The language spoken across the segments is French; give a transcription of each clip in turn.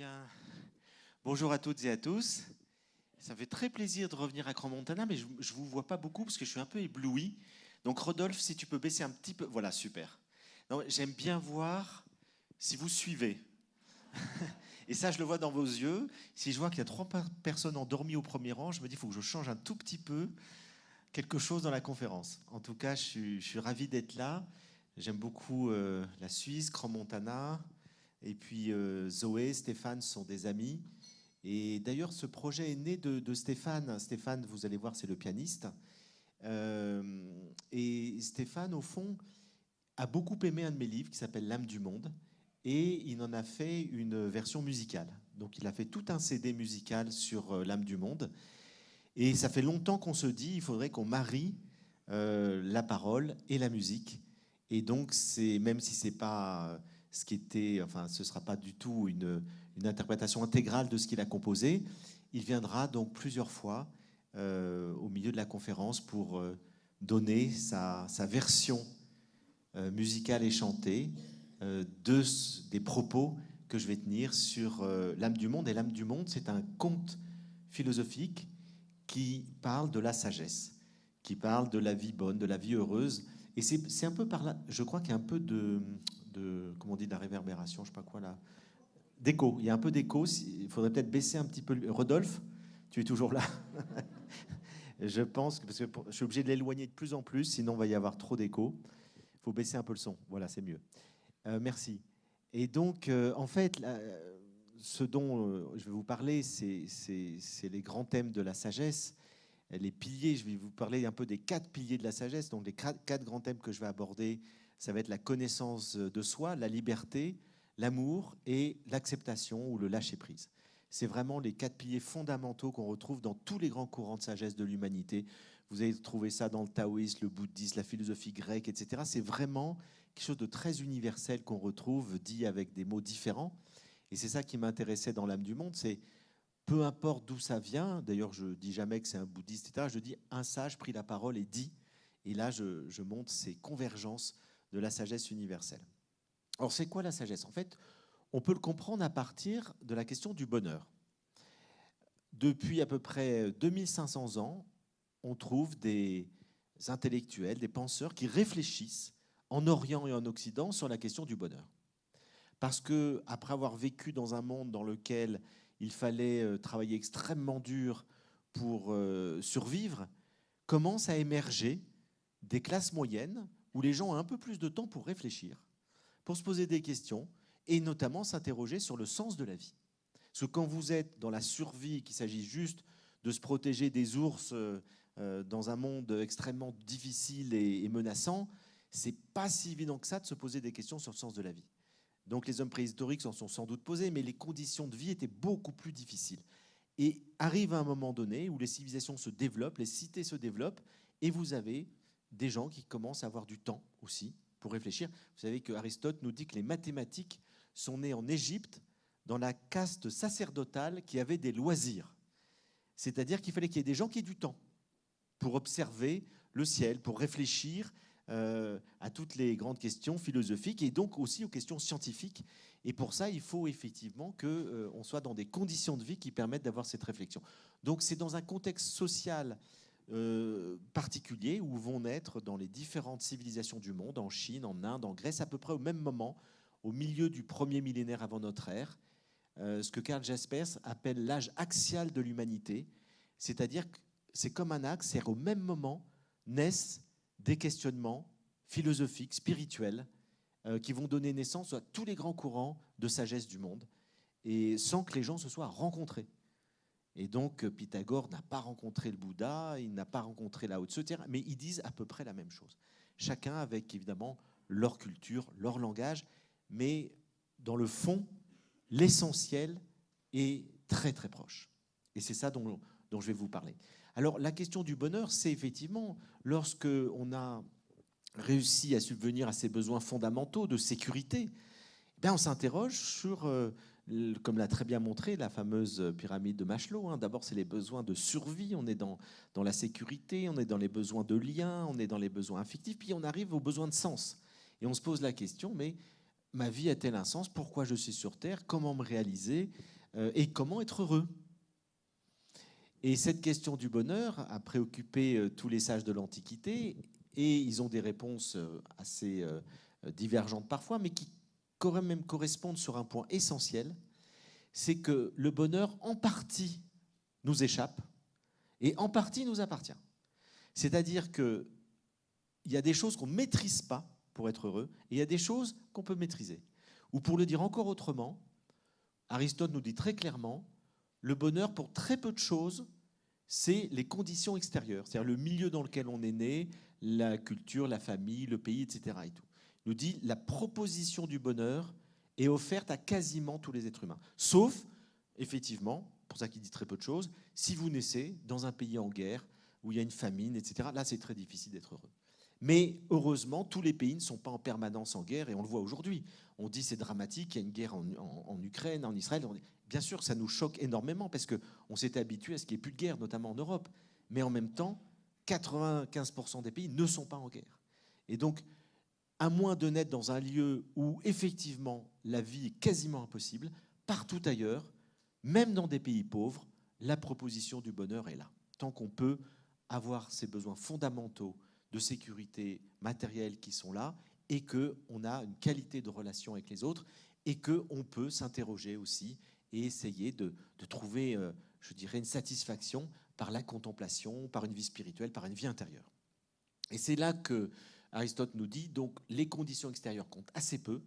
bien, bonjour à toutes et à tous. Ça fait très plaisir de revenir à Crans-Montana, mais je ne vous vois pas beaucoup parce que je suis un peu ébloui. Donc Rodolphe, si tu peux baisser un petit peu. Voilà, super. J'aime bien voir si vous suivez. Et ça, je le vois dans vos yeux. Si je vois qu'il y a trois personnes endormies au premier rang, je me dis qu'il faut que je change un tout petit peu quelque chose dans la conférence. En tout cas, je suis ravi d'être là. J'aime beaucoup la Suisse, Crans-Montana. Et puis Zoé, Stéphane sont des amis. Et d'ailleurs, ce projet est né de Stéphane. Stéphane, vous allez voir, c'est le pianiste. Et Stéphane, au fond, a beaucoup aimé un de mes livres qui s'appelle L'âme du monde. Et il en a fait une version musicale. Donc il a fait tout un CD musical sur L'âme du monde. Et ça fait longtemps qu'on se dit, il faudrait qu'on marie la parole et la musique. Et donc, même si c'est pas ce qui était, enfin, ce sera pas du tout une interprétation intégrale de ce qu'il a composé, il viendra donc plusieurs fois au milieu de la conférence pour donner sa version musicale et chantée des propos que je vais tenir sur l'âme du monde. Et l'âme du monde, c'est un conte philosophique qui parle de la sagesse, qui parle de la vie bonne, de la vie heureuse. Et c'est un peu par là, je crois qu'il y a un peu comment on dit, de la réverbération, je sais pas quoi là, d'écho. Il y a un peu d'écho. Il faudrait peut-être baisser un petit peu. Rodolphe, tu es toujours là. Je pense que, parce que je suis obligé de l'éloigner de plus en plus, sinon il va y avoir trop d'écho. Il faut baisser un peu le son. Voilà, c'est mieux. Merci. Et donc, en fait, ce dont je vais vous parler, c'est les grands thèmes de la sagesse, les piliers. Je vais vous parler un peu des 4 piliers de la sagesse. Donc, les 4 grands thèmes que je vais aborder, ça va être la connaissance de soi, la liberté, l'amour et l'acceptation ou le lâcher-prise. C'est vraiment les 4 piliers fondamentaux qu'on retrouve dans tous les grands courants de sagesse de l'humanité. Vous allez trouver ça dans le taoïsme, le bouddhisme, la philosophie grecque, etc. C'est vraiment quelque chose de très universel qu'on retrouve, dit avec des mots différents. Et c'est ça qui m'intéressait dans l'âme du monde, c'est peu importe d'où ça vient, d'ailleurs je dis jamais que c'est un bouddhiste, etc., je dis un sage prit la parole et dit, et là je montre ces convergences de la sagesse universelle. Alors c'est quoi la sagesse? En fait, on peut le comprendre à partir de la question du bonheur. Depuis à peu près 2500 ans, on trouve des intellectuels, des penseurs qui réfléchissent en Orient et en Occident sur la question du bonheur. Parce que après avoir vécu dans un monde dans lequel il fallait travailler extrêmement dur pour survivre, commencent à émerger des classes moyennes où les gens ont un peu plus de temps pour réfléchir, pour se poser des questions et notamment s'interroger sur le sens de la vie. Parce que quand vous êtes dans la survie, qu'il s'agit juste de se protéger des ours dans un monde extrêmement difficile et menaçant, c'est pas si évident que ça de se poser des questions sur le sens de la vie. Donc les hommes préhistoriques s'en sont sans doute posés, mais les conditions de vie étaient beaucoup plus difficiles. Et arrive un moment donné où les civilisations se développent, les cités se développent, et vous avez des gens qui commencent à avoir du temps aussi pour réfléchir. Vous savez que Aristote nous dit que les mathématiques sont nées en Égypte dans la caste sacerdotale qui avait des loisirs. C'est-à-dire qu'il fallait qu'il y ait des gens qui aient du temps pour observer le ciel, pour réfléchir à toutes les grandes questions philosophiques et donc aussi aux questions scientifiques. Et pour ça, il faut effectivement qu'on soit dans des conditions de vie qui permettent d'avoir cette réflexion. Donc c'est dans un contexte social particulier où vont naître dans les différentes civilisations du monde, en Chine, en Inde, en Grèce, à peu près au même moment, au milieu du premier millénaire avant notre ère, ce que Karl Jaspers appelle l'âge axial de l'humanité, c'est-à-dire que c'est comme un axe, c'est au même moment naissent des questionnements philosophiques, spirituels, qui vont donner naissance à tous les grands courants de sagesse du monde, et sans que les gens se soient rencontrés. Et donc Pythagore n'a pas rencontré le Bouddha, il n'a pas rencontré Lao Tse, mais ils disent à peu près la même chose. Chacun avec évidemment leur culture, leur langage, mais dans le fond, l'essentiel est très très proche. Et c'est ça dont je vais vous parler. Alors la question du bonheur, c'est effectivement lorsque on a réussi à subvenir à ses besoins fondamentaux de sécurité, on s'interroge sur, comme l'a très bien montré la fameuse pyramide de Maslow, d'abord c'est les besoins de survie, on est dans la sécurité, on est dans les besoins de lien, on est dans les besoins affectifs, puis on arrive aux besoins de sens. Et on se pose la question, mais ma vie a-t-elle un sens? Pourquoi je suis sur Terre? Comment me réaliser? Et comment être heureux? Et cette question du bonheur a préoccupé tous les sages de l'Antiquité, et ils ont des réponses assez divergentes parfois, mais qui quand même correspondent sur un point essentiel, c'est que le bonheur, en partie, nous échappe, et en partie nous appartient. C'est-à-dire qu'il y a des choses qu'on ne maîtrise pas pour être heureux, et il y a des choses qu'on peut maîtriser. Ou pour le dire encore autrement, Aristote nous dit très clairement, le bonheur, pour très peu de choses, c'est les conditions extérieures, c'est-à-dire le milieu dans lequel on est né, la culture, la famille, le pays, etc. Et tout. Il nous dit la proposition du bonheur est offerte à quasiment tous les êtres humains. Sauf, effectivement, pour ça qu'il dit très peu de choses, si vous naissez dans un pays en guerre, où il y a une famine, etc., là c'est très difficile d'être heureux. Mais heureusement, tous les pays ne sont pas en permanence en guerre, et on le voit aujourd'hui. On dit c'est dramatique, il y a une guerre en Ukraine, en Israël. Bien sûr, ça nous choque énormément, parce qu'on s'est habitué à ce qu'il n'y ait plus de guerre, notamment en Europe. Mais en même temps, 95% des pays ne sont pas en guerre. Et donc, à moins de naître dans un lieu où, effectivement, la vie est quasiment impossible, partout ailleurs, même dans des pays pauvres, la proposition du bonheur est là. Tant qu'on peut avoir ces besoins fondamentaux de sécurité matérielle qui sont là, et qu'on a une qualité de relation avec les autres, et qu'on peut s'interroger aussi et essayer de trouver, je dirais, une satisfaction par la contemplation, par une vie spirituelle, par une vie intérieure. Et c'est là que Aristote nous dit, donc les conditions extérieures comptent assez peu.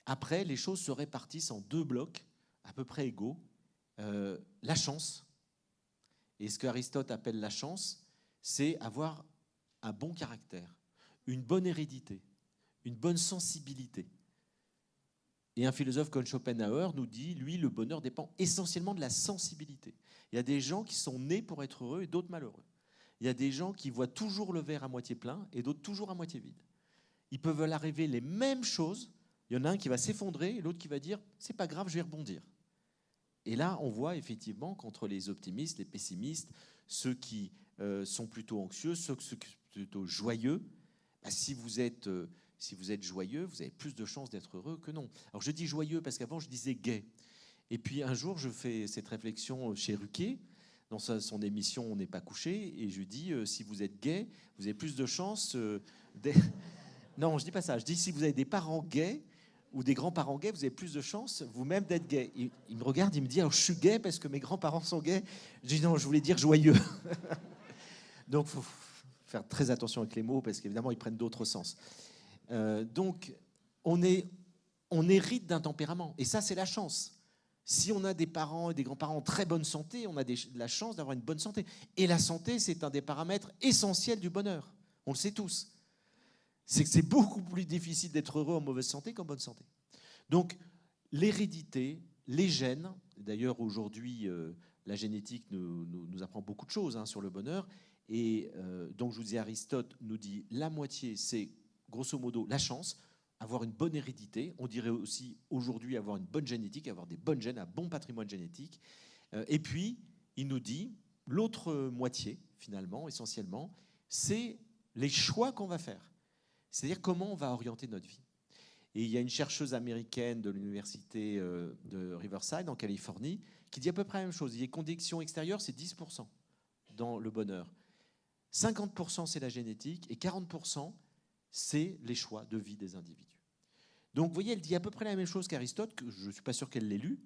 Après, les choses se répartissent en deux blocs à peu près égaux. La chance, et ce qu'Aristote appelle la chance, c'est avoir un bon caractère, une bonne hérédité, une bonne sensibilité. Et un philosophe comme Schopenhauer nous dit, lui, le bonheur dépend essentiellement de la sensibilité. Il y a des gens qui sont nés pour être heureux et d'autres malheureux. Il y a des gens qui voient toujours le verre à moitié plein et d'autres toujours à moitié vide. Ils peuvent arriver les mêmes choses. Il y en a un qui va s'effondrer et l'autre qui va dire « c'est pas grave, je vais rebondir ». Et là, on voit effectivement qu'entre les optimistes, les pessimistes, ceux qui sont plutôt anxieux, ceux qui sont plutôt joyeux, bah, si vous êtes joyeux, vous avez plus de chances d'être heureux que non. Alors je dis joyeux parce qu'avant je disais gai. Et puis un jour je fais cette réflexion chez Ruquier, dans son émission On n'est pas couché, et je dis si vous êtes gai, vous avez plus de chances d'être... Non, je dis pas ça. Je dis si vous avez des parents gays ou des grands-parents gays, vous avez plus de chances vous-même d'être gay. Il me regarde, il me dit alors je suis gay parce que mes grands-parents sont gays. Je dis non, je voulais dire joyeux. Donc faut faire très attention avec les mots parce qu'évidemment ils prennent d'autres sens. Donc on hérite d'un tempérament, et ça c'est la chance. Si on a des parents et des grands-parents en très bonne santé, on a la chance d'avoir une bonne santé. Et la santé, c'est un des paramètres essentiels du bonheur. On le sait tous. C'est que c'est beaucoup plus difficile d'être heureux en mauvaise santé qu'en bonne santé. Donc l'hérédité, les gènes, d'ailleurs aujourd'hui la génétique nous apprend beaucoup de choses sur le bonheur, et donc je vous disais, Aristote nous dit la moitié c'est grosso modo la chance, avoir une bonne hérédité, on dirait aussi aujourd'hui avoir une bonne génétique, avoir des bonnes gènes, un bon patrimoine génétique, et puis il nous dit l'autre moitié finalement, essentiellement, c'est les choix qu'on va faire. C'est-à-dire comment on va orienter notre vie. Et il y a une chercheuse américaine de l'université de Riverside, en Californie, qui dit à peu près la même chose. Les conditions extérieures, c'est 10% dans le bonheur. 50% c'est la génétique et 40% c'est les choix de vie des individus. Donc vous voyez, elle dit à peu près la même chose qu'Aristote, que je ne suis pas sûr qu'elle l'ait lu,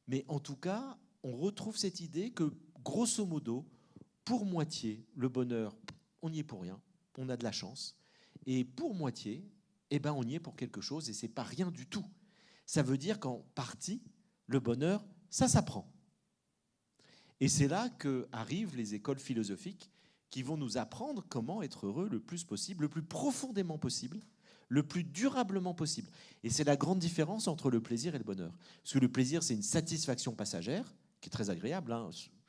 mais en tout cas, on retrouve cette idée que, grosso modo, pour moitié, le bonheur, on n'y est pour rien, on a de la chance. Et pour moitié, eh ben on y est pour quelque chose, et c'est pas rien du tout. Ça veut dire qu'en partie, le bonheur, ça s'apprend. Et c'est là qu'arrivent les écoles philosophiques qui vont nous apprendre comment être heureux le plus possible, le plus profondément possible, le plus durablement possible. Et c'est la grande différence entre le plaisir et le bonheur. Parce que le plaisir, c'est une satisfaction passagère, qui est très agréable.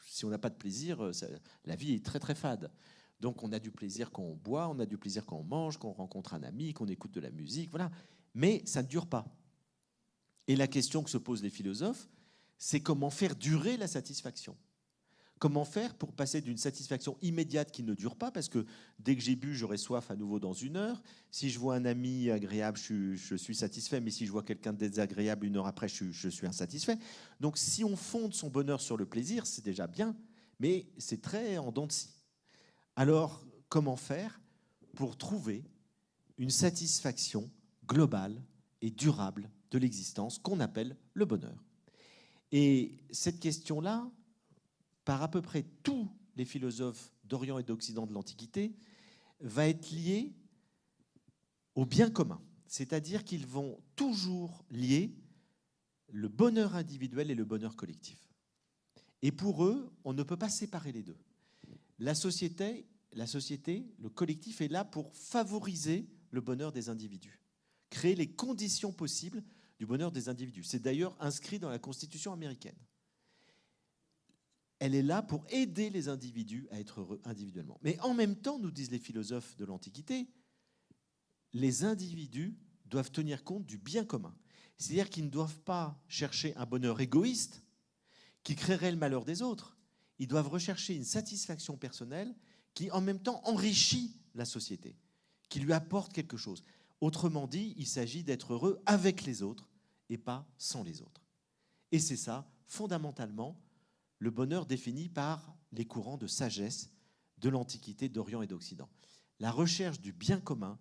Si on n'a pas de plaisir, la vie est très très fade. Donc on a du plaisir quand on boit, on a du plaisir quand on mange, quand on rencontre un ami, qu'on écoute de la musique, voilà. Mais ça ne dure pas. Et la question que se posent les philosophes, c'est comment faire durer la satisfaction. Comment faire pour passer d'une satisfaction immédiate qui ne dure pas, parce que dès que j'ai bu, j'aurai soif à nouveau dans 1 heure. Si je vois un ami agréable, je suis satisfait, mais si je vois quelqu'un de désagréable 1 heure après, je suis insatisfait. Donc si on fonde son bonheur sur le plaisir, c'est déjà bien, mais c'est très en dents de scie. Alors, comment faire pour trouver une satisfaction globale et durable de l'existence qu'on appelle le bonheur? Et cette question-là, par à peu près tous les philosophes d'Orient et d'Occident de l'Antiquité, va être liée au bien commun. C'est-à-dire qu'ils vont toujours lier le bonheur individuel et le bonheur collectif. Et pour eux, on ne peut pas séparer les deux. La société, le collectif est là pour favoriser le bonheur des individus, créer les conditions possibles du bonheur des individus. C'est d'ailleurs inscrit dans la Constitution américaine. Elle est là pour aider les individus à être heureux individuellement. Mais en même temps, nous disent les philosophes de l'Antiquité, les individus doivent tenir compte du bien commun. C'est-à-dire qu'ils ne doivent pas chercher un bonheur égoïste qui créerait le malheur des autres. Ils doivent rechercher une satisfaction personnelle qui, en même temps, enrichit la société, qui lui apporte quelque chose. Autrement dit, il s'agit d'être heureux avec les autres et pas sans les autres. Et c'est ça, fondamentalement, le bonheur défini par les courants de sagesse de l'Antiquité, d'Orient et d'Occident. La recherche du bien commun,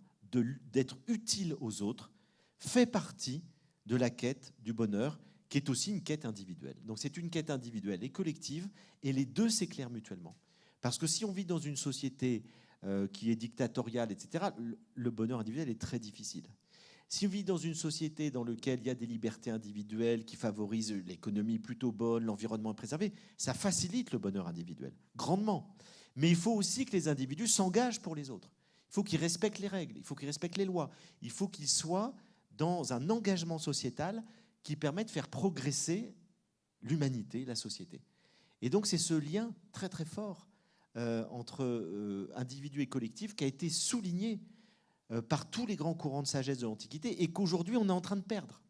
d'être utile aux autres, fait partie de la quête du bonheur, qui est aussi une quête individuelle. Donc c'est une quête individuelle et collective, et les deux s'éclairent mutuellement. Parce que si on vit dans une société qui est dictatoriale, etc., le bonheur individuel est très difficile. Si on vit dans une société dans laquelle il y a des libertés individuelles qui favorisent l'économie plutôt bonne, l'environnement préservé, ça facilite le bonheur individuel, grandement. Mais il faut aussi que les individus s'engagent pour les autres. Il faut qu'ils respectent les règles, il faut qu'ils respectent les lois, il faut qu'ils soient dans un engagement sociétal qui permet de faire progresser l'humanité, la société. Et donc c'est ce lien très très fort entre individu et collectif qui a été souligné par tous les grands courants de sagesse de l'Antiquité et qu'aujourd'hui on est en train de perdre.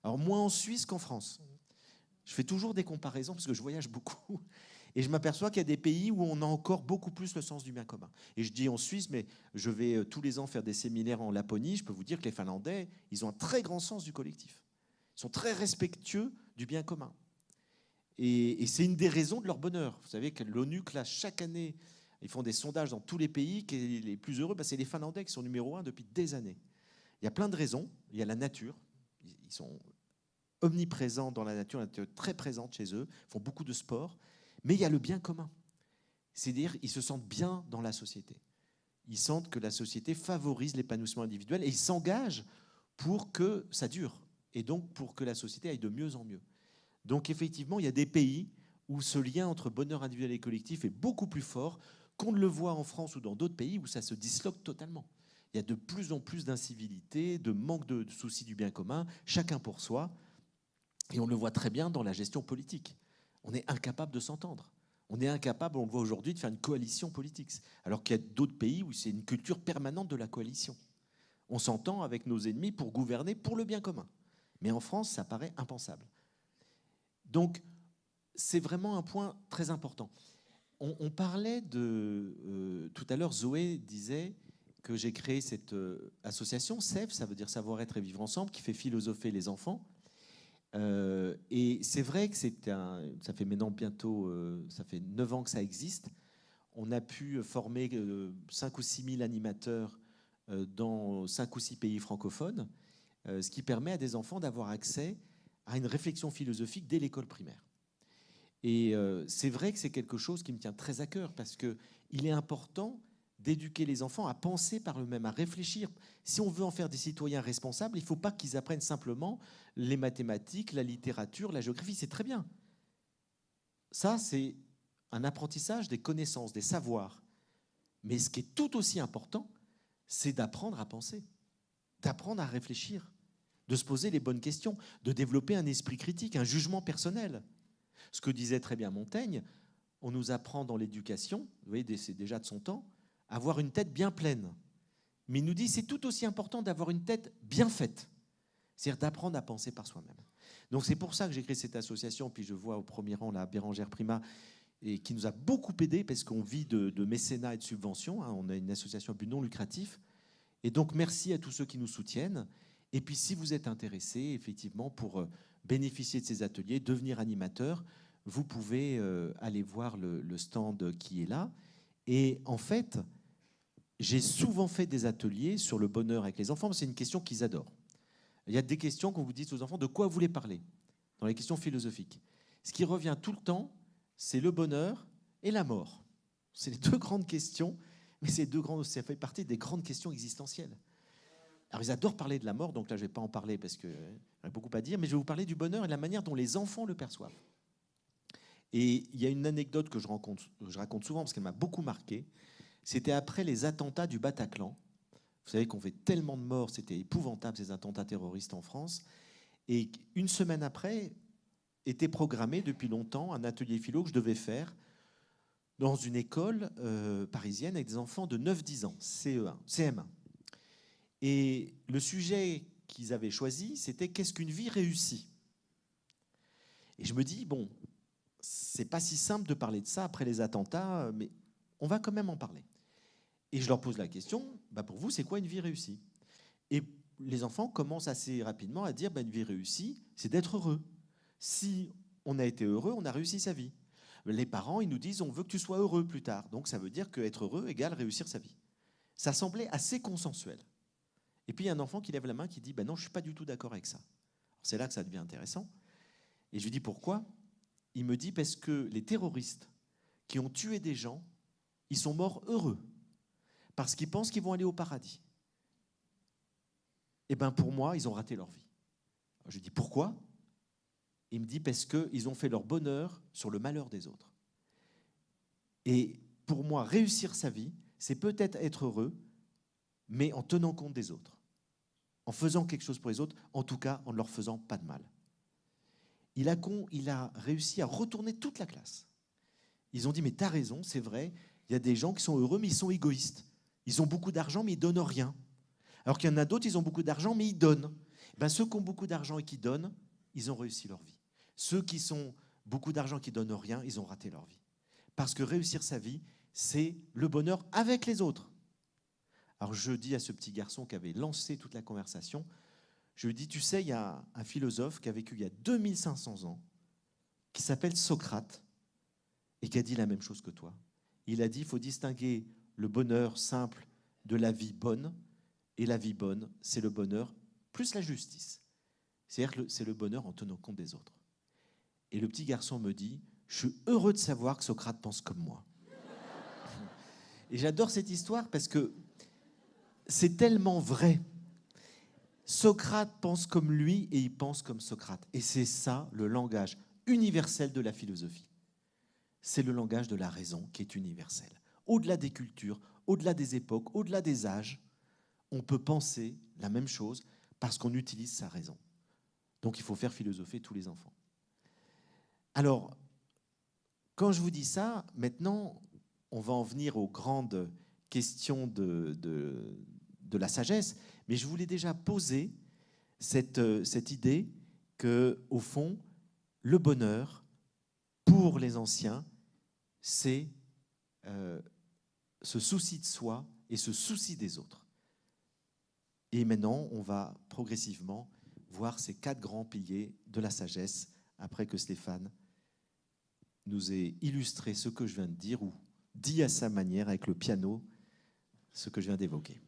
Alors moins en Suisse qu'en France. Je fais toujours des comparaisons parce que je voyage beaucoup et je m'aperçois qu'il y a des pays où on a encore beaucoup plus le sens du bien commun. Et je dis en Suisse, mais je vais tous les ans faire des séminaires en Laponie, je peux vous dire que les Finlandais, ils ont un très grand sens du collectif. Ils sont très respectueux du bien commun. Et c'est une des raisons de leur bonheur. Vous savez que l'ONU classe chaque année, ils font des sondages dans tous les pays, qui est les plus heureux, c'est les Finlandais qui sont numéro 1 depuis des années. Il y a plein de raisons. Il y a la nature. Ils sont omniprésents dans la nature très présente chez eux, font beaucoup de sport. Mais il y a le bien commun. C'est-à-dire qu'ils se sentent bien dans la société. Ils sentent que la société favorise l'épanouissement individuel et ils s'engagent pour que ça dure et donc pour que la société aille de mieux en mieux. Donc effectivement, il y a des pays où ce lien entre bonheur individuel et collectif est beaucoup plus fort qu'on ne le voit en France ou dans d'autres pays où ça se disloque totalement. Il y a de plus en plus d'incivilité, de manque de souci du bien commun, chacun pour soi. Et on le voit très bien dans la gestion politique. On est incapable de s'entendre. On est incapable, on le voit aujourd'hui, de faire une coalition politique. Alors qu'il y a d'autres pays où c'est une culture permanente de la coalition. On s'entend avec nos ennemis pour gouverner pour le bien commun. Mais en France, ça paraît impensable. Donc, c'est vraiment un point très important. On parlait de... tout à l'heure, Zoé disait que j'ai créé cette association, SEV, ça veut dire savoir-être et vivre ensemble, qui fait philosopher les enfants. Et c'est vrai que ça fait maintenant bientôt, ça fait 9 ans que ça existe. On a pu former 5 ou 6 000 animateurs dans 5 ou 6 pays francophones, ce qui permet à des enfants d'avoir accès à une réflexion philosophique dès l'école primaire. Et c'est vrai que c'est quelque chose qui me tient très à cœur parce qu'il est important d'éduquer les enfants à penser par eux-mêmes, à réfléchir. Si on veut en faire des citoyens responsables, il ne faut pas qu'ils apprennent simplement les mathématiques, la littérature, la géographie, c'est très bien. Ça, c'est un apprentissage des connaissances, des savoirs. Mais ce qui est tout aussi important, c'est d'apprendre à penser, d'apprendre à réfléchir, de se poser les bonnes questions, de développer un esprit critique, un jugement personnel. Ce que disait très bien Montaigne, on nous apprend dans l'éducation, vous voyez, c'est déjà de son temps, à avoir une tête bien pleine. Mais il nous dit c'est tout aussi important d'avoir une tête bien faite, c'est-à-dire d'apprendre à penser par soi-même. Donc c'est pour ça que j'ai créé cette association, puis je vois au premier rang là Bérangère Prima, et qui nous a beaucoup aidé parce qu'on vit de mécénat et de subventions. Hein. On a une association à but non lucratif. Et donc, merci à tous ceux qui nous soutiennent. Et puis, si vous êtes intéressé, effectivement, pour bénéficier de ces ateliers, devenir animateur, vous pouvez aller voir le stand qui est là. Et en fait, j'ai souvent fait des ateliers sur le bonheur avec les enfants. C'est une question qu'ils adorent. Il y a des questions qu'on vous dit aux enfants, de quoi vous voulez parler dans les questions philosophiques. Ce qui revient tout le temps, c'est le bonheur et la mort. C'est les deux grandes questions, mais ça fait partie des grandes questions existentielles. Alors, ils adorent parler de la mort, donc là, je ne vais pas en parler parce qu'il y a beaucoup à dire, mais je vais vous parler du bonheur et de la manière dont les enfants le perçoivent. Et il y a une anecdote que je raconte souvent parce qu'elle m'a beaucoup marqué. C'était après les attentats du Bataclan. Vous savez qu'on fait tellement de morts, c'était épouvantable ces attentats terroristes en France. Et une semaine après, était programmé depuis longtemps un atelier philo que je devais faire dans une école parisienne avec des enfants de 9-10 ans, CM1. Et le sujet qu'ils avaient choisi, c'était qu'est-ce qu'une vie réussie? Et je me dis, bon, c'est pas si simple de parler de ça après les attentats, mais on va quand même en parler. Et je leur pose la question, bah pour vous, c'est quoi une vie réussie? Et les enfants commencent assez rapidement à dire, bah une vie réussie, c'est d'être heureux. Si on a été heureux, on a réussi sa vie. Les parents, ils nous disent, on veut que tu sois heureux plus tard. Donc ça veut dire qu'être heureux égale réussir sa vie. Ça semblait assez consensuel. Et puis il y a un enfant qui lève la main qui dit, ben non, je ne suis pas du tout d'accord avec ça. C'est là que ça devient intéressant. Et je lui dis, pourquoi? Il me dit, parce que les terroristes qui ont tué des gens, ils sont morts heureux, parce qu'ils pensent qu'ils vont aller au paradis. Et bien pour moi, ils ont raté leur vie. Alors, je lui dis, pourquoi? Il me dit, parce qu'ils ont fait leur bonheur sur le malheur des autres. Et pour moi, réussir sa vie, c'est peut-être être heureux, mais en tenant compte des autres, en faisant quelque chose pour les autres, en tout cas en ne leur faisant pas de mal. Il a réussi à retourner toute la classe. Ils ont dit, mais t'as raison, c'est vrai, il y a des gens qui sont heureux, mais ils sont égoïstes. Ils ont beaucoup d'argent, mais ils ne donnent rien. Alors qu'il y en a d'autres, ils ont beaucoup d'argent, mais ils donnent. Ben, ceux qui ont beaucoup d'argent et qui donnent, ils ont réussi leur vie. Ceux qui ont beaucoup d'argent et qui ne donnent rien, ils ont raté leur vie. Parce que réussir sa vie, c'est le bonheur avec les autres. Alors je dis à ce petit garçon qui avait lancé toute la conversation, je lui dis, tu sais, il y a un philosophe qui a vécu il y a 2500 ans, qui s'appelle Socrate, et qui a dit la même chose que toi. Il a dit, il faut distinguer le bonheur simple de la vie bonne, et la vie bonne, c'est le bonheur plus la justice. C'est-à-dire que c'est le bonheur en tenant compte des autres. Et le petit garçon me dit, je suis heureux de savoir que Socrate pense comme moi. Et j'adore cette histoire parce que c'est tellement vrai. Socrate pense comme lui et il pense comme Socrate. Et c'est ça le langage universel de la philosophie. C'est le langage de la raison qui est universel. Au-delà des cultures, au-delà des époques, au-delà des âges, on peut penser la même chose parce qu'on utilise sa raison. Donc il faut faire philosopher tous les enfants. Alors, quand je vous dis ça, maintenant, on va en venir aux grandes questions de la sagesse, mais je voulais déjà poser cette idée que, au fond, le bonheur, pour les anciens, c'est ce souci de soi et ce souci des autres. Et maintenant, on va progressivement voir ces 4 grands piliers de la sagesse, après que Stéphane nous ait illustré ce que je viens de dire, ou dit à sa manière, avec le piano, ce que je viens d'évoquer.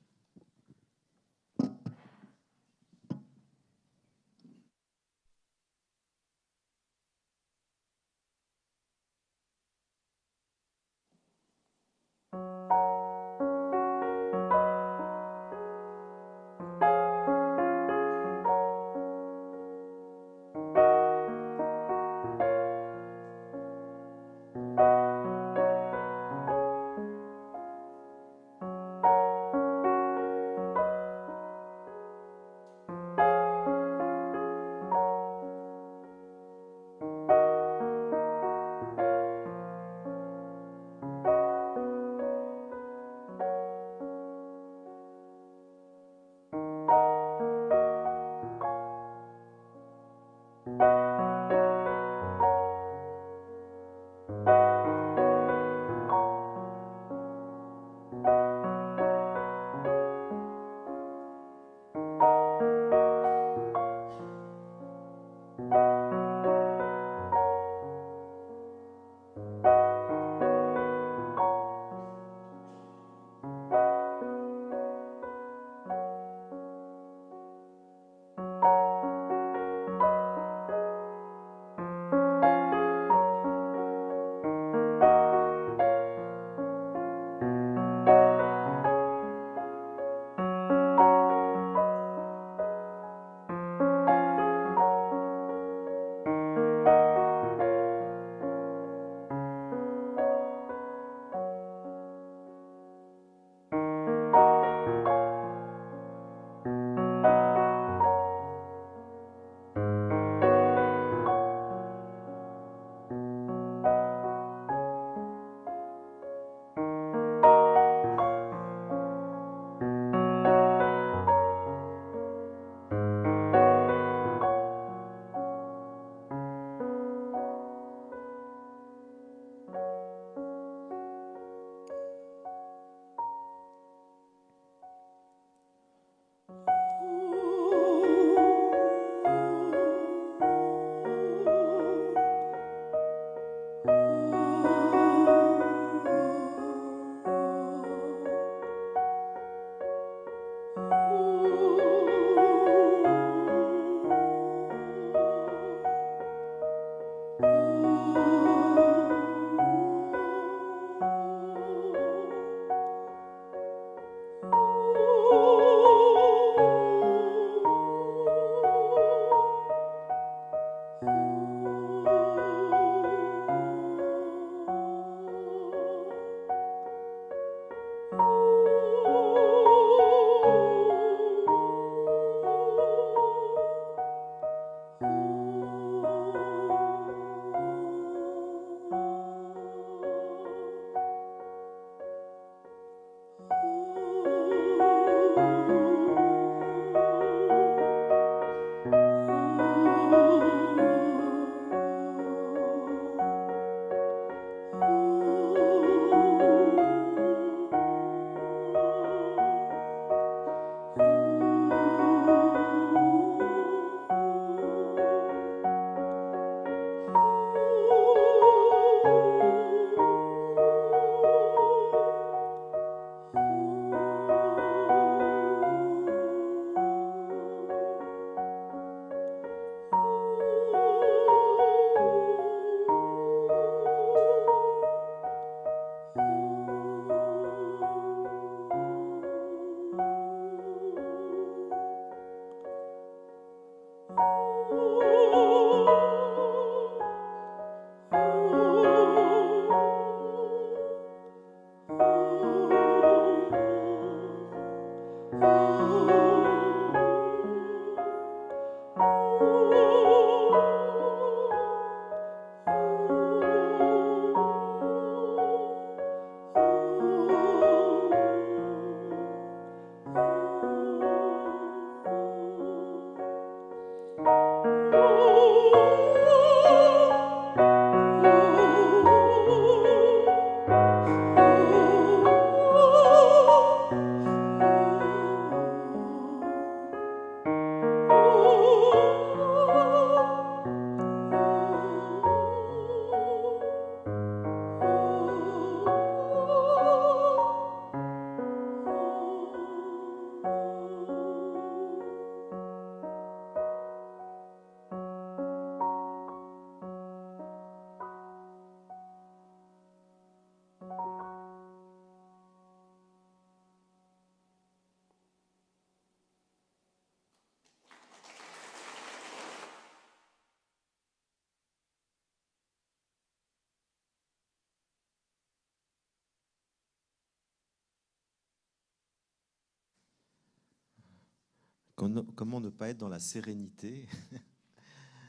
Comment ne pas être dans la sérénité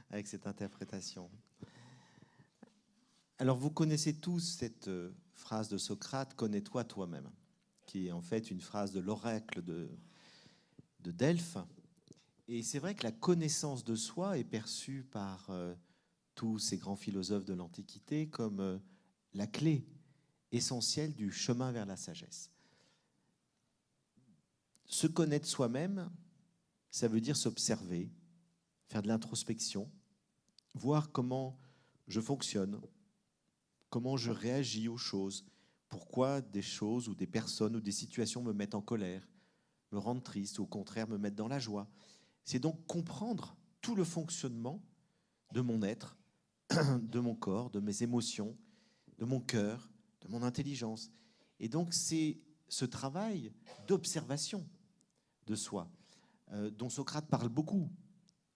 avec cette interprétation? Alors, vous connaissez tous cette phrase de Socrate, « Connais-toi toi-même », qui est en fait une phrase de l'oracle de Delphes. Et c'est vrai que la connaissance de soi est perçue par tous ces grands philosophes de l'Antiquité comme la clé essentielle du chemin vers la sagesse. Se connaître soi-même, ça veut dire s'observer, faire de l'introspection, voir comment je fonctionne, comment je réagis aux choses, pourquoi des choses ou des personnes ou des situations me mettent en colère, me rendent triste ou au contraire me mettent dans la joie. C'est donc comprendre tout le fonctionnement de mon être, de mon corps, de mes émotions, de mon cœur, de mon intelligence. Et donc c'est ce travail d'observation de soi dont Socrate parle beaucoup.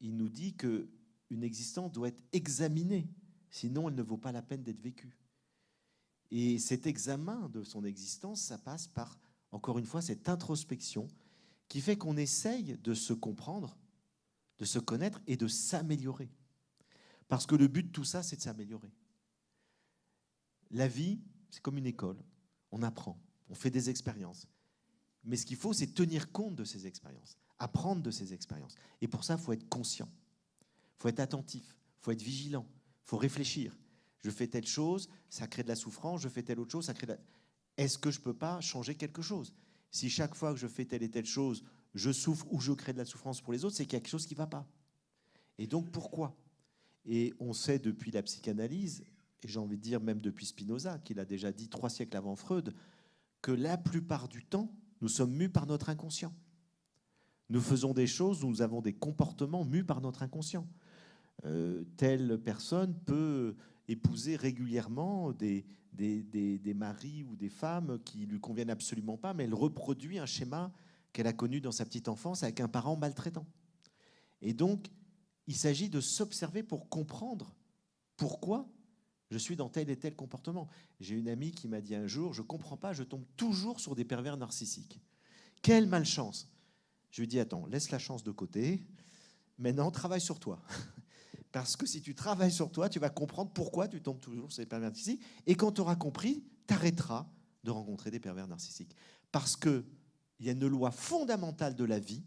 Il nous dit qu'une existence doit être examinée, sinon elle ne vaut pas la peine d'être vécue. Et cet examen de son existence, ça passe par, encore une fois, cette introspection qui fait qu'on essaye de se comprendre, de se connaître et de s'améliorer. Parce que le but de tout ça, c'est de s'améliorer. La vie, c'est comme une école. On apprend, on fait des expériences. Mais ce qu'il faut, c'est tenir compte de ces expériences, apprendre de ces expériences. Et pour ça, il faut être conscient, il faut être attentif, il faut être vigilant, il faut réfléchir. Je fais telle chose, ça crée de la souffrance, je fais telle autre chose, ça crée de la... Est-ce que je ne peux pas changer quelque chose? Si chaque fois que je fais telle et telle chose, je souffre ou je crée de la souffrance pour les autres, c'est qu'il y a quelque chose qui ne va pas. Et donc, pourquoi? Et on sait depuis la psychanalyse, et j'ai envie de dire même depuis Spinoza, qu'il a déjà dit 3 siècles avant Freud, que la plupart du temps, nous sommes mus par notre inconscient. Nous faisons des choses, nous avons des comportements mus par notre inconscient. Telle personne peut épouser régulièrement des maris ou des femmes qui lui conviennent absolument pas, mais elle reproduit un schéma qu'elle a connu dans sa petite enfance avec un parent maltraitant. Et donc, il s'agit de s'observer pour comprendre pourquoi je suis dans tel et tel comportement. J'ai une amie qui m'a dit un jour, je ne comprends pas, je tombe toujours sur des pervers narcissiques. Quelle malchance! Je lui dis, attends, laisse la chance de côté, maintenant travaille sur toi. Parce que si tu travailles sur toi, tu vas comprendre pourquoi tu tombes toujours sur des pervers narcissiques. Et quand tu auras compris, tu arrêteras de rencontrer des pervers narcissiques. Parce qu'il y a une loi fondamentale de la vie,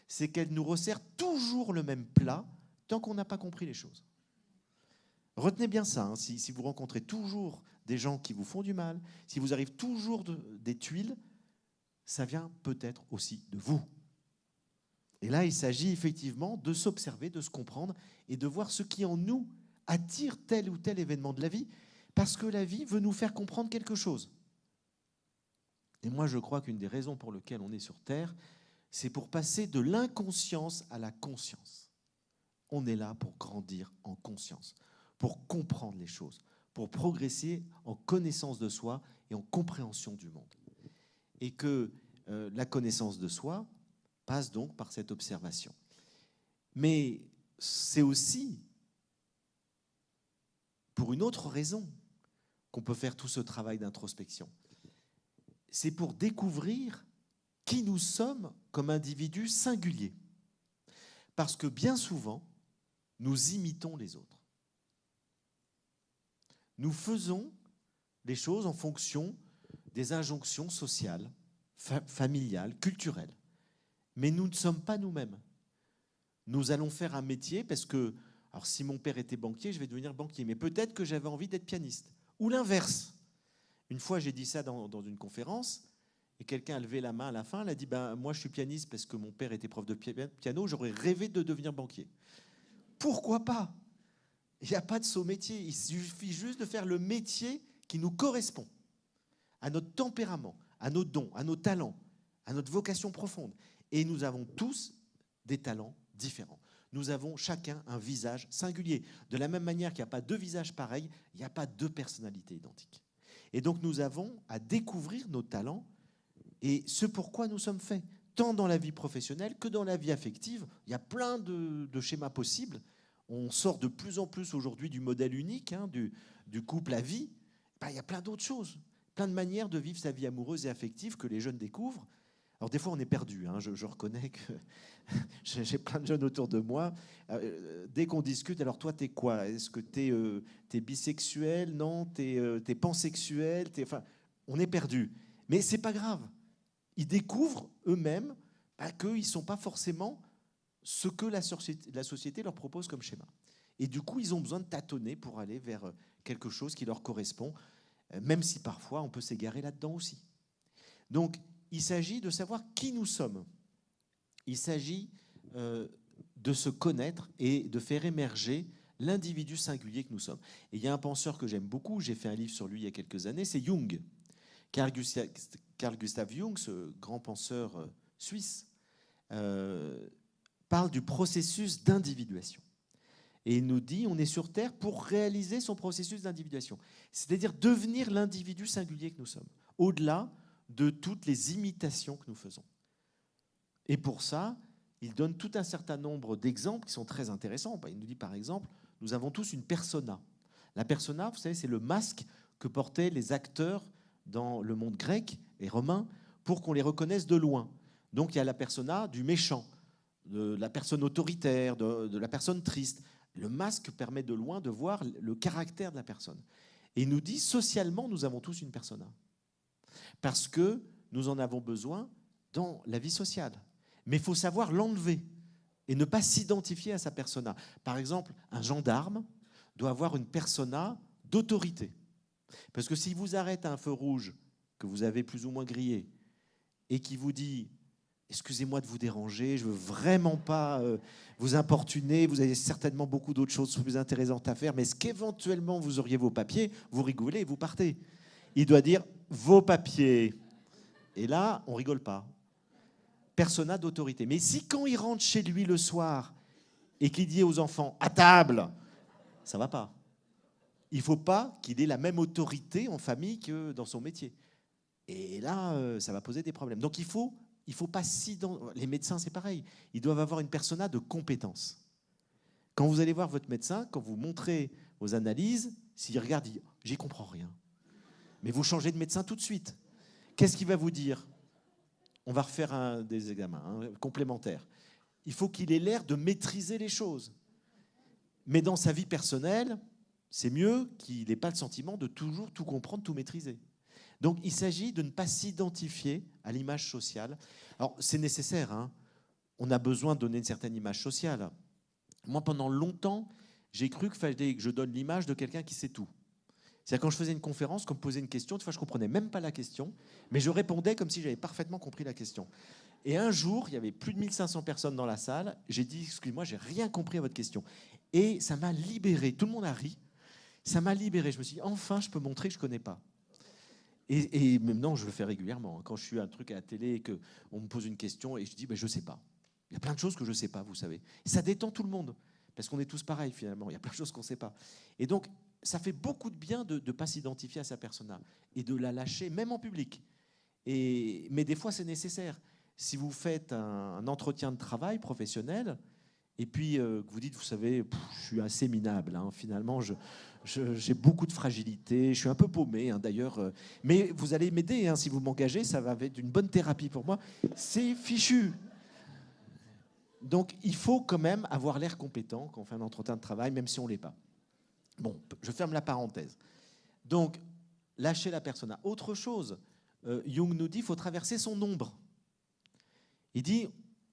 c'est qu'elle nous resserre toujours le même plat tant qu'on n'a pas compris les choses. Retenez bien ça, hein, si vous rencontrez toujours des gens qui vous font du mal, si vous arrivez toujours des tuiles, ça vient peut-être aussi de vous. Et là, il s'agit effectivement de s'observer, de se comprendre et de voir ce qui en nous attire tel ou tel événement de la vie, parce que la vie veut nous faire comprendre quelque chose. Et moi, je crois qu'une des raisons pour lesquelles on est sur Terre, c'est pour passer de l'inconscience à la conscience. On est là pour grandir en conscience, pour comprendre les choses, pour progresser en connaissance de soi et en compréhension du monde. Et que la connaissance de soi passe donc par cette observation. Mais c'est aussi pour une autre raison qu'on peut faire tout ce travail d'introspection. C'est pour découvrir qui nous sommes comme individus singuliers. Parce que bien souvent, nous imitons les autres. Nous faisons les choses en fonction des injonctions sociales, familiales, culturelles. Mais nous ne sommes pas nous-mêmes. Nous allons faire un métier parce que, alors si mon père était banquier, je vais devenir banquier. Mais peut-être que j'avais envie d'être pianiste. Ou l'inverse. Une fois, j'ai dit ça dans une conférence, et quelqu'un a levé la main à la fin, elle a dit moi je suis pianiste parce que mon père était prof de piano, j'aurais rêvé de devenir banquier. Pourquoi pas? Il n'y a pas de saut métier, il suffit juste de faire le métier qui nous correspond, à notre tempérament, à nos dons, à nos talents, à notre vocation profonde. Et nous avons tous des talents différents. Nous avons chacun un visage singulier. De la même manière qu'il n'y a pas deux visages pareils, il n'y a pas deux personnalités identiques. Et donc nous avons à découvrir nos talents et ce pourquoi nous sommes faits, tant dans la vie professionnelle que dans la vie affective. Il y a plein de schémas possibles. On sort de plus en plus aujourd'hui du modèle unique, du couple à vie. Il y a plein d'autres choses, plein de manières de vivre sa vie amoureuse et affective que les jeunes découvrent. Alors des fois on est perdu, je reconnais que j'ai plein de jeunes autour de moi. Dès qu'on discute, alors toi t'es quoi? Est-ce que t'es bisexuel? Non, t'es pansexuel? Enfin, on est perdu. Mais c'est pas grave. Ils découvrent eux-mêmes qu'ils ne sont pas forcément ce que la société leur propose comme schéma. Et du coup, ils ont besoin de tâtonner pour aller vers quelque chose qui leur correspond, même si parfois on peut s'égarer là-dedans aussi. Donc, il s'agit de savoir qui nous sommes. Il s'agit de se connaître et de faire émerger l'individu singulier que nous sommes. Et il y a un penseur que j'aime beaucoup, j'ai fait un livre sur lui il y a quelques années, c'est Jung. Carl Gustav Jung, ce grand penseur suisse, parle du processus d'individuation. Et il nous dit, on est sur Terre pour réaliser son processus d'individuation. C'est-à-dire devenir l'individu singulier que nous sommes, au-delà de toutes les imitations que nous faisons. Et pour ça, il donne tout un certain nombre d'exemples qui sont très intéressants. Il nous dit par exemple, nous avons tous une persona. La persona, vous savez, c'est le masque que portaient les acteurs dans le monde grec et romain pour qu'on les reconnaisse de loin. Donc il y a la persona du méchant, de la personne autoritaire, de la personne triste. Le masque permet de loin de voir le caractère de la personne. Et il nous dit, socialement, nous avons tous une persona. Parce que nous en avons besoin dans la vie sociale. Mais il faut savoir l'enlever et ne pas s'identifier à sa persona. Par exemple, un gendarme doit avoir une persona d'autorité. Parce que s'il vous arrête à un feu rouge que vous avez plus ou moins grillé et qui vous dit « Excusez-moi de vous déranger, je ne veux vraiment pas vous importuner, vous avez certainement beaucoup d'autres choses plus intéressantes à faire, mais est-ce qu'éventuellement vous auriez vos papiers ?» Vous rigolez et vous partez. Il doit dire « Vos papiers ». Et là, on ne rigole pas. Persona d'autorité. Mais si quand il rentre chez lui le soir et qu'il dit aux enfants « À table », ça ne va pas. Il ne faut pas qu'il ait la même autorité en famille que dans son métier. Et là, ça va poser des problèmes. Donc il faut pas les médecins, c'est pareil. Ils doivent avoir une persona de compétence. Quand vous allez voir votre médecin, quand vous montrez vos analyses, s'il regarde, il dit « J'y comprends rien ». Mais vous changez de médecin tout de suite. Qu'est-ce qu'il va vous dire? On va refaire des examens complémentaires. Il faut qu'il ait l'air de maîtriser les choses. Mais dans sa vie personnelle, c'est mieux qu'il n'ait pas le sentiment de toujours tout comprendre, tout maîtriser. Donc il s'agit de ne pas s'identifier à l'image sociale. Alors c'est nécessaire, on a besoin de donner une certaine image sociale. Moi, pendant longtemps, j'ai cru qu'il fallait que je donne l'image de quelqu'un qui sait tout. C'est-à-dire quand je faisais une conférence, qu'on me posait une question, des fois je ne comprenais même pas la question, mais je répondais comme si j'avais parfaitement compris la question. Et un jour, il y avait plus de 1500 personnes dans la salle, j'ai dit « Excusez-moi, j'ai rien compris à votre question ». Et ça m'a libéré, tout le monde a ri, ça m'a libéré. Je me suis dit « Enfin, je peux montrer que je ne connais pas ». Et maintenant, je le fais régulièrement. Quand je suis à un truc à la télé et qu'on me pose une question et je dis « Je ne sais pas ». Il y a plein de choses que je ne sais pas, vous savez. Et ça détend tout le monde, parce qu'on est tous pareils finalement, il y a plein de choses qu'on ne sait pas. Et donc, ça fait beaucoup de bien de ne pas s'identifier à sa persona et de la lâcher, même en public. Mais des fois, c'est nécessaire. Si vous faites un entretien de travail professionnel Et puis vous dites, vous savez, je suis assez minable, hein, finalement, j'ai beaucoup de fragilité, je suis un peu paumé d'ailleurs, mais vous allez m'aider, hein, si vous m'engagez, ça va être une bonne thérapie pour moi. C'est fichu. Donc il faut quand même avoir l'air compétent quand on fait un entretien de travail, même si on ne l'est pas. Bon, je ferme la parenthèse. Donc, lâcher la persona. Autre chose, Jung nous dit qu'il faut traverser son ombre. Il dit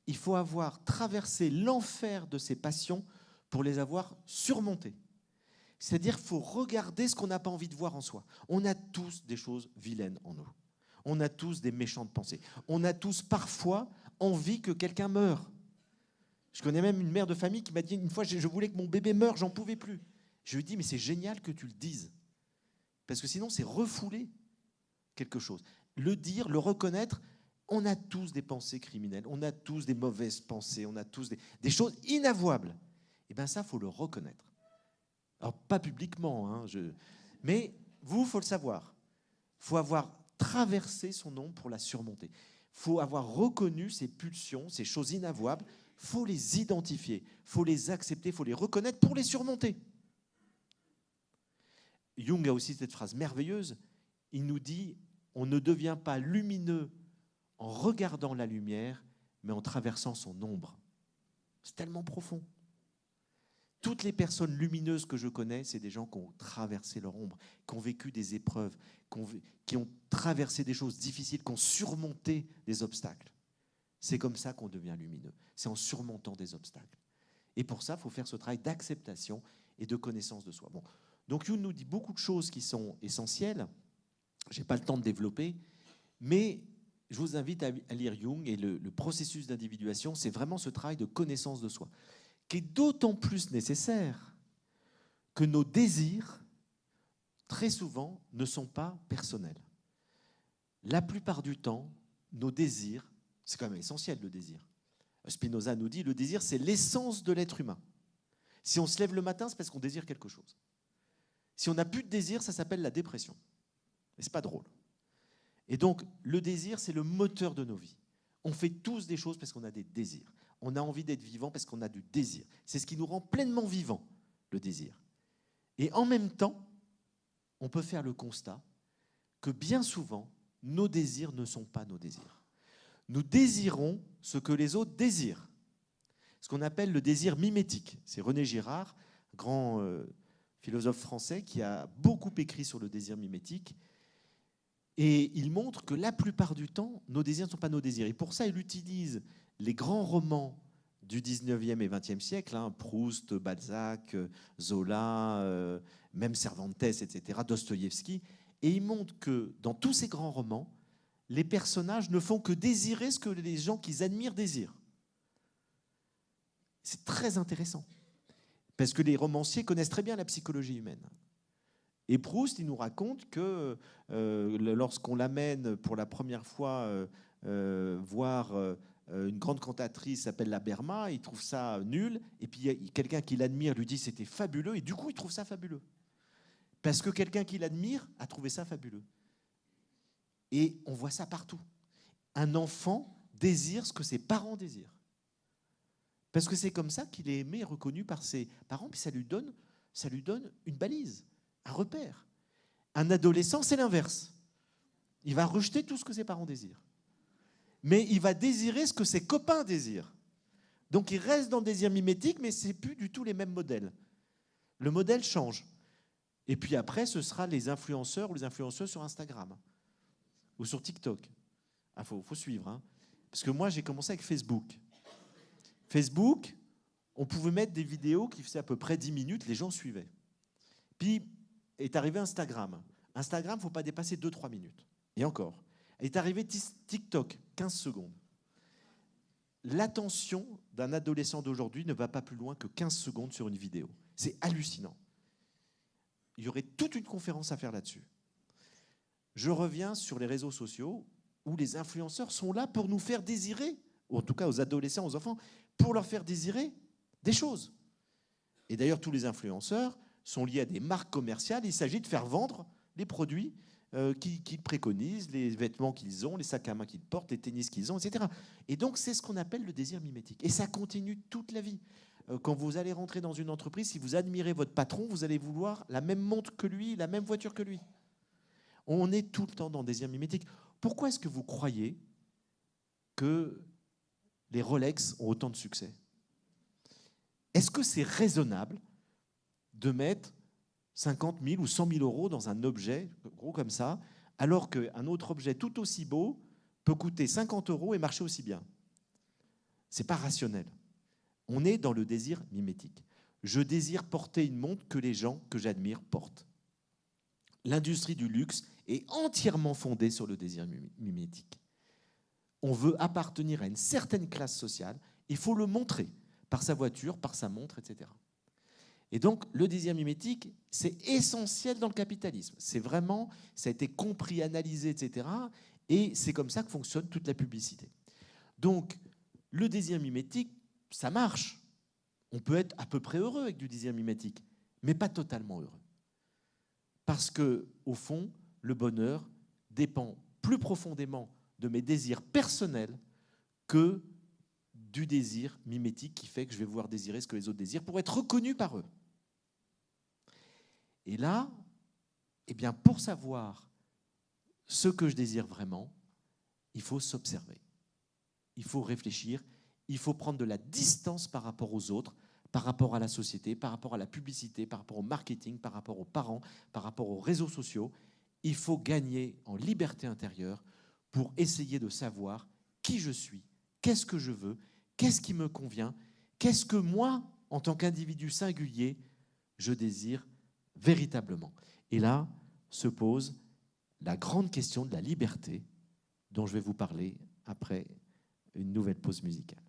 il faut avoir traversé l'enfer de ses passions pour les avoir surmontées. C'est-à-dire qu'il faut regarder ce qu'on n'a pas envie de voir en soi. On a tous des choses vilaines en nous. On a tous des méchantes pensées. On a tous parfois envie que quelqu'un meure. Je connais même une mère de famille qui m'a dit une fois, je voulais que mon bébé meure, j'en pouvais plus. Je lui ai dit, mais c'est génial que tu le dises. Parce que sinon, c'est refouler quelque chose. Le dire, le reconnaître, on a tous des pensées criminelles, on a tous des mauvaises pensées, on a tous des choses inavouables. Et bien ça, il faut le reconnaître. Alors, pas publiquement, hein, mais vous, il faut le savoir. Il faut avoir traversé son ombre pour la surmonter. Il faut avoir reconnu ces pulsions, ces choses inavouables. Il faut les identifier, il faut les accepter, il faut les reconnaître pour les surmonter. Jung a aussi cette phrase merveilleuse. Il nous dit, on ne devient pas lumineux en regardant la lumière, mais en traversant son ombre. C'est tellement profond. Toutes les personnes lumineuses que je connais, c'est des gens qui ont traversé leur ombre, qui ont vécu des épreuves, qui ont traversé des choses difficiles, qui ont surmonté des obstacles. C'est comme ça qu'on devient lumineux. C'est en surmontant des obstacles. Et pour ça, il faut faire ce travail d'acceptation et de connaissance de soi. Bon. Donc Jung nous dit beaucoup de choses qui sont essentielles. Je n'ai pas le temps de développer, mais je vous invite à lire Jung, et le processus d'individuation, c'est vraiment ce travail de connaissance de soi, qui est d'autant plus nécessaire que nos désirs, très souvent, ne sont pas personnels. La plupart du temps, nos désirs, c'est quand même essentiel le désir. Spinoza nous dit, le désir, c'est l'essence de l'être humain. Si on se lève le matin, c'est parce qu'on désire quelque chose. Si on n'a plus de désir, ça s'appelle la dépression. Et c'est pas drôle. Et donc, le désir, c'est le moteur de nos vies. On fait tous des choses parce qu'on a des désirs. On a envie d'être vivant parce qu'on a du désir. C'est ce qui nous rend pleinement vivants, le désir. Et en même temps, on peut faire le constat que bien souvent, nos désirs ne sont pas nos désirs. Nous désirons ce que les autres désirent. Ce qu'on appelle le désir mimétique. C'est René Girard, grand philosophe français, qui a beaucoup écrit sur le désir mimétique. Et il montre que la plupart du temps, nos désirs ne sont pas nos désirs. Et pour ça, il utilise les grands romans du 19e et 20e siècle, hein, Proust, Balzac, Zola, même Cervantes, etc., Dostoïevski. Et il montre que dans tous ces grands romans, les personnages ne font que désirer ce que les gens qu'ils admirent désirent. C'est très intéressant. Parce que les romanciers connaissent très bien la psychologie humaine. Et Proust, il nous raconte que lorsqu'on l'amène pour la première fois voir une grande cantatrice qui s'appelle la Berma, il trouve ça nul. Et puis quelqu'un qui l'admire lui dit c'était fabuleux. Et du coup, il trouve ça fabuleux. Parce que quelqu'un qui l'admire a trouvé ça fabuleux. Et on voit ça partout. Un enfant désire ce que ses parents désirent. Parce que c'est comme ça qu'il est aimé et reconnu par ses parents. Puis ça lui donne une balise, un repère. Un adolescent, c'est l'inverse. Il va rejeter tout ce que ses parents désirent. Mais il va désirer ce que ses copains désirent. Donc il reste dans le désir mimétique, mais ce n'est plus du tout les mêmes modèles. Le modèle change. Et puis après, ce sera les influenceurs ou les influenceuses sur Instagram ou sur TikTok. Il faut suivre. Hein. Parce que moi, j'ai commencé avec Facebook. Facebook, on pouvait mettre des vidéos qui faisaient à peu près 10 minutes, les gens suivaient. Puis est arrivé Instagram. Instagram, il ne faut pas dépasser 2-3 minutes. Et encore. Est arrivé TikTok, 15 secondes. L'attention d'un adolescent d'aujourd'hui ne va pas plus loin que 15 secondes sur une vidéo. C'est hallucinant. Il y aurait toute une conférence à faire là-dessus. Je reviens sur les réseaux sociaux où les influenceurs sont là pour nous faire désirer, ou en tout cas aux adolescents, aux enfants, pour leur faire désirer des choses. Et d'ailleurs, tous les influenceurs sont liés à des marques commerciales. Il s'agit de faire vendre les produits qu'ils préconisent, les vêtements qu'ils ont, les sacs à main qu'ils portent, les tennis qu'ils ont, etc. Et donc, c'est ce qu'on appelle le désir mimétique. Et ça continue toute la vie. Quand vous allez rentrer dans une entreprise, si vous admirez votre patron, vous allez vouloir la même montre que lui, la même voiture que lui. On est tout le temps dans le désir mimétique. Pourquoi est-ce que vous croyez que les Rolex ont autant de succès? Est-ce que c'est raisonnable de mettre 50 000 ou 100 000 euros dans un objet gros comme ça, alors qu'un autre objet tout aussi beau peut coûter 50 euros et marcher aussi bien? Ce n'est pas rationnel. On est dans le désir mimétique. Je désire porter une montre que les gens que j'admire portent. L'industrie du luxe est entièrement fondée sur le désir mimétique. On veut appartenir à une certaine classe sociale, il faut le montrer par sa voiture, par sa montre, etc. Et donc, le désir mimétique, c'est essentiel dans le capitalisme. C'est vraiment, ça a été compris, analysé, etc. Et c'est comme ça que fonctionne toute la publicité. Donc, le désir mimétique, ça marche. On peut être à peu près heureux avec du désir mimétique, mais pas totalement heureux. Parce que, au fond, le bonheur dépend plus profondément de mes désirs personnels que du désir mimétique qui fait que je vais vouloir désirer ce que les autres désirent pour être reconnu par eux. Et là, eh bien, pour savoir ce que je désire vraiment, il faut s'observer. Il faut réfléchir, il faut prendre de la distance par rapport aux autres, par rapport à la société, par rapport à la publicité, par rapport au marketing, par rapport aux parents, par rapport aux réseaux sociaux. Il faut gagner en liberté intérieure pour essayer de savoir qui je suis, qu'est-ce que je veux, qu'est-ce qui me convient, qu'est-ce que moi, en tant qu'individu singulier, je désire véritablement. Et là se pose la grande question de la liberté dont je vais vous parler après une nouvelle pause musicale.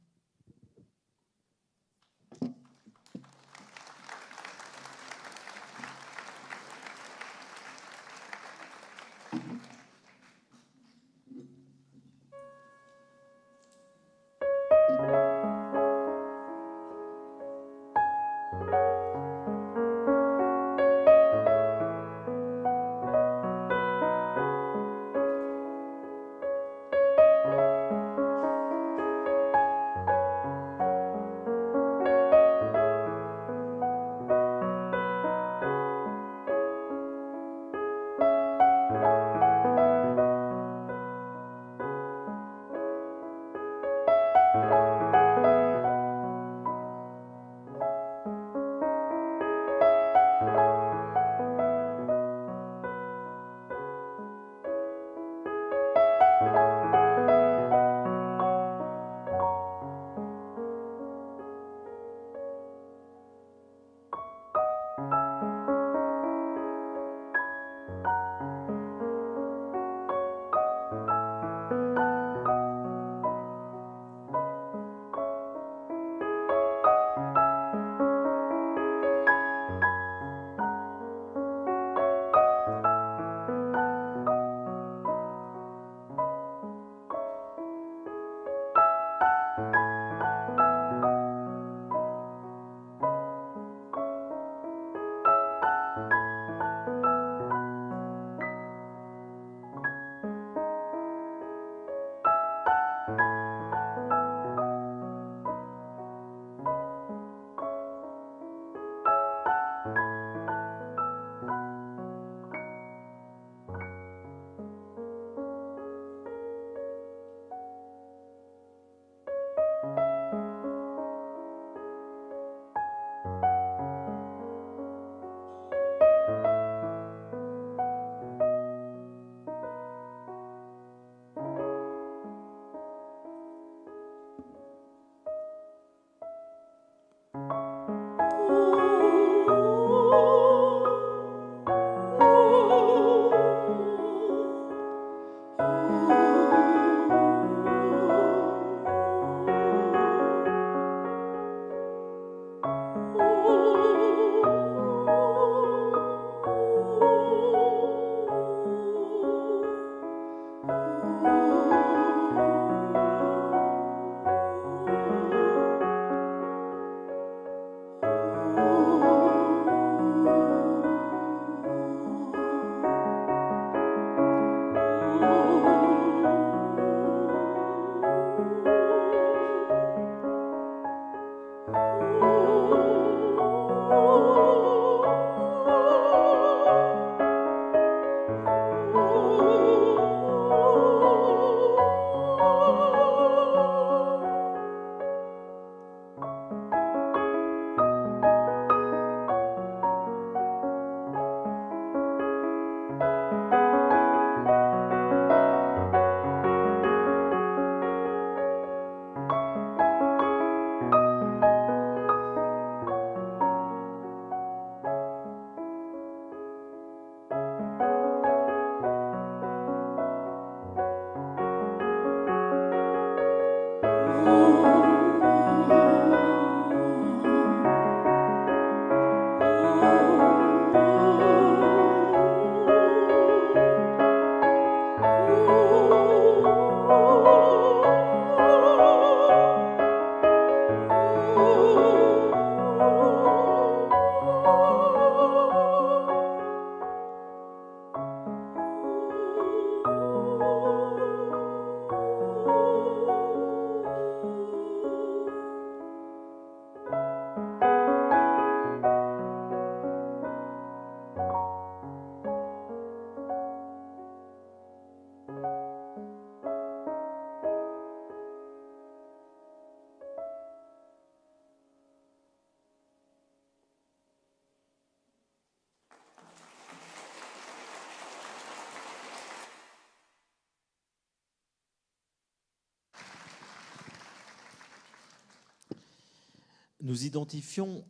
Nous identifions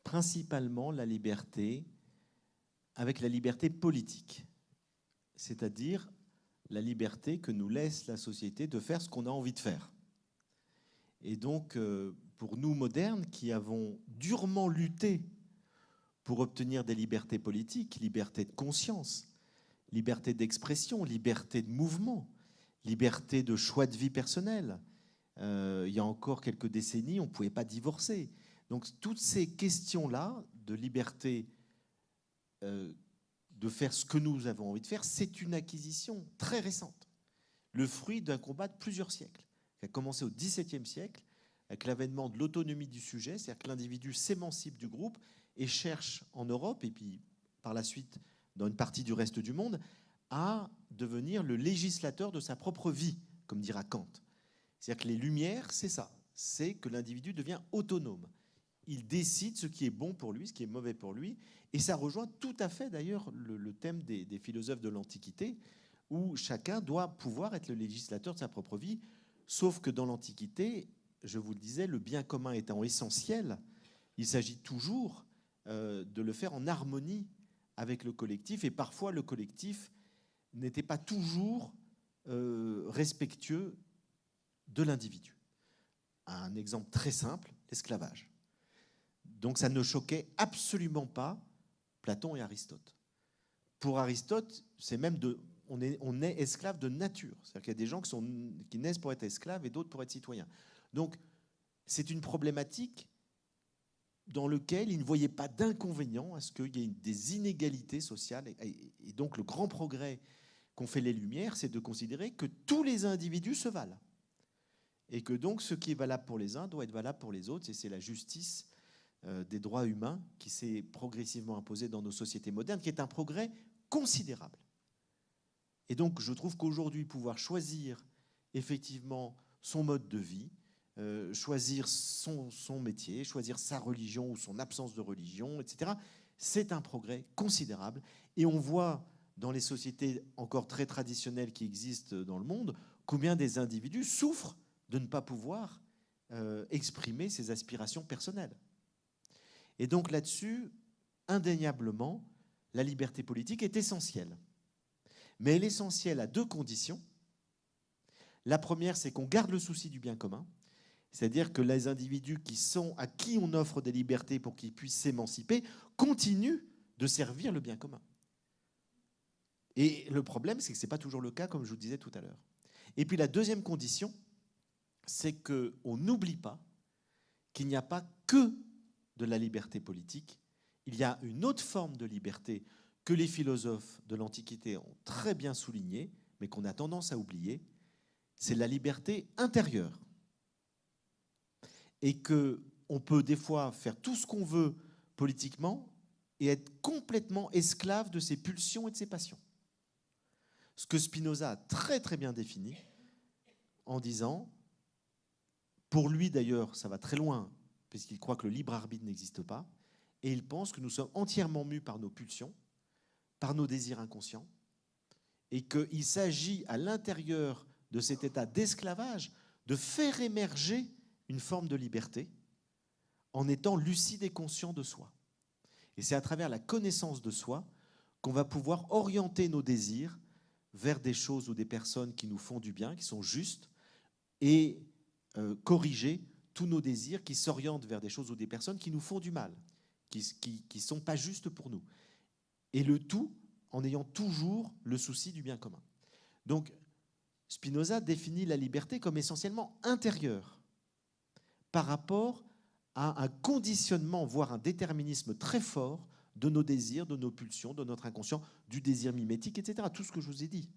principalement la liberté avec la liberté politique, c'est-à-dire la liberté que nous laisse la société de faire ce qu'on a envie de faire. Et donc, pour nous modernes qui avons durement lutté pour obtenir des libertés politiques, liberté de conscience, liberté d'expression, liberté de mouvement, liberté de choix de vie personnelle, il y a encore quelques décennies, on ne pouvait pas divorcer. Donc toutes ces questions-là de liberté de faire ce que nous avons envie de faire, c'est une acquisition très récente, le fruit d'un combat de plusieurs siècles, qui a commencé au XVIIe siècle avec l'avènement de l'autonomie du sujet, c'est-à-dire que l'individu s'émancipe du groupe et cherche en Europe, et puis par la suite dans une partie du reste du monde, à devenir le législateur de sa propre vie, comme dira Kant. C'est-à-dire que les Lumières, c'est ça. C'est que l'individu devient autonome. Il décide ce qui est bon pour lui, ce qui est mauvais pour lui. Et ça rejoint tout à fait, d'ailleurs, le thème des philosophes de l'Antiquité, où chacun doit pouvoir être le législateur de sa propre vie. Sauf que dans l'Antiquité, je vous le disais, le bien commun étant essentiel, il s'agit toujours de le faire en harmonie avec le collectif. Et parfois, le collectif n'était pas toujours respectueux de l'individu. Un exemple très simple, l'esclavage. Donc ça ne choquait absolument pas Platon et Aristote. Pour Aristote, c'est même on est esclave de nature. C'est-à-dire qu'il y a des gens qui naissent pour être esclaves et d'autres pour être citoyens. Donc c'est une problématique dans laquelle il ne voyait pas d'inconvénient à ce qu'il y ait des inégalités sociales. Et donc le grand progrès qu'ont fait les Lumières, c'est de considérer que tous les individus se valent. Et que donc ce qui est valable pour les uns doit être valable pour les autres. Et c'est la justice des droits humains qui s'est progressivement imposée dans nos sociétés modernes, qui est un progrès considérable. Et donc je trouve qu'aujourd'hui, pouvoir choisir effectivement son mode de vie, choisir son métier, choisir sa religion ou son absence de religion, etc., c'est un progrès considérable. Et on voit dans les sociétés encore très traditionnelles qui existent dans le monde, combien des individus souffrent de ne pas pouvoir exprimer ses aspirations personnelles. Et donc là-dessus, indéniablement, la liberté politique est essentielle. Mais elle est essentielle à deux conditions. La première, c'est qu'on garde le souci du bien commun, c'est-à-dire que les individus à qui on offre des libertés pour qu'ils puissent s'émanciper continuent de servir le bien commun. Et le problème, c'est que ce n'est pas toujours le cas, comme je vous disais tout à l'heure. Et puis la deuxième condition, c'est qu'on n'oublie pas qu'il n'y a pas que de la liberté politique. Il y a une autre forme de liberté que les philosophes de l'Antiquité ont très bien soulignée, mais qu'on a tendance à oublier, c'est la liberté intérieure. Et qu'on peut des fois faire tout ce qu'on veut politiquement et être complètement esclave de ses pulsions et de ses passions. Ce que Spinoza a très très bien défini en disant, pour lui d'ailleurs ça va très loin, puisqu'il croit que le libre arbitre n'existe pas, et il pense que nous sommes entièrement mus par nos pulsions, par nos désirs inconscients, et qu'il s'agit à l'intérieur de cet état d'esclavage de faire émerger une forme de liberté en étant lucide et conscient de soi. Et c'est à travers la connaissance de soi qu'on va pouvoir orienter nos désirs vers des choses ou des personnes qui nous font du bien, qui sont justes, et corriger tous nos désirs qui s'orientent vers des choses ou des personnes qui nous font du mal, qui ne sont pas justes pour nous. Et le tout en ayant toujours le souci du bien commun. Donc, Spinoza définit la liberté comme essentiellement intérieure par rapport à un conditionnement, voire un déterminisme très fort de nos désirs, de nos pulsions, de notre inconscient, du désir mimétique, etc. Tout ce que je vous ai dit.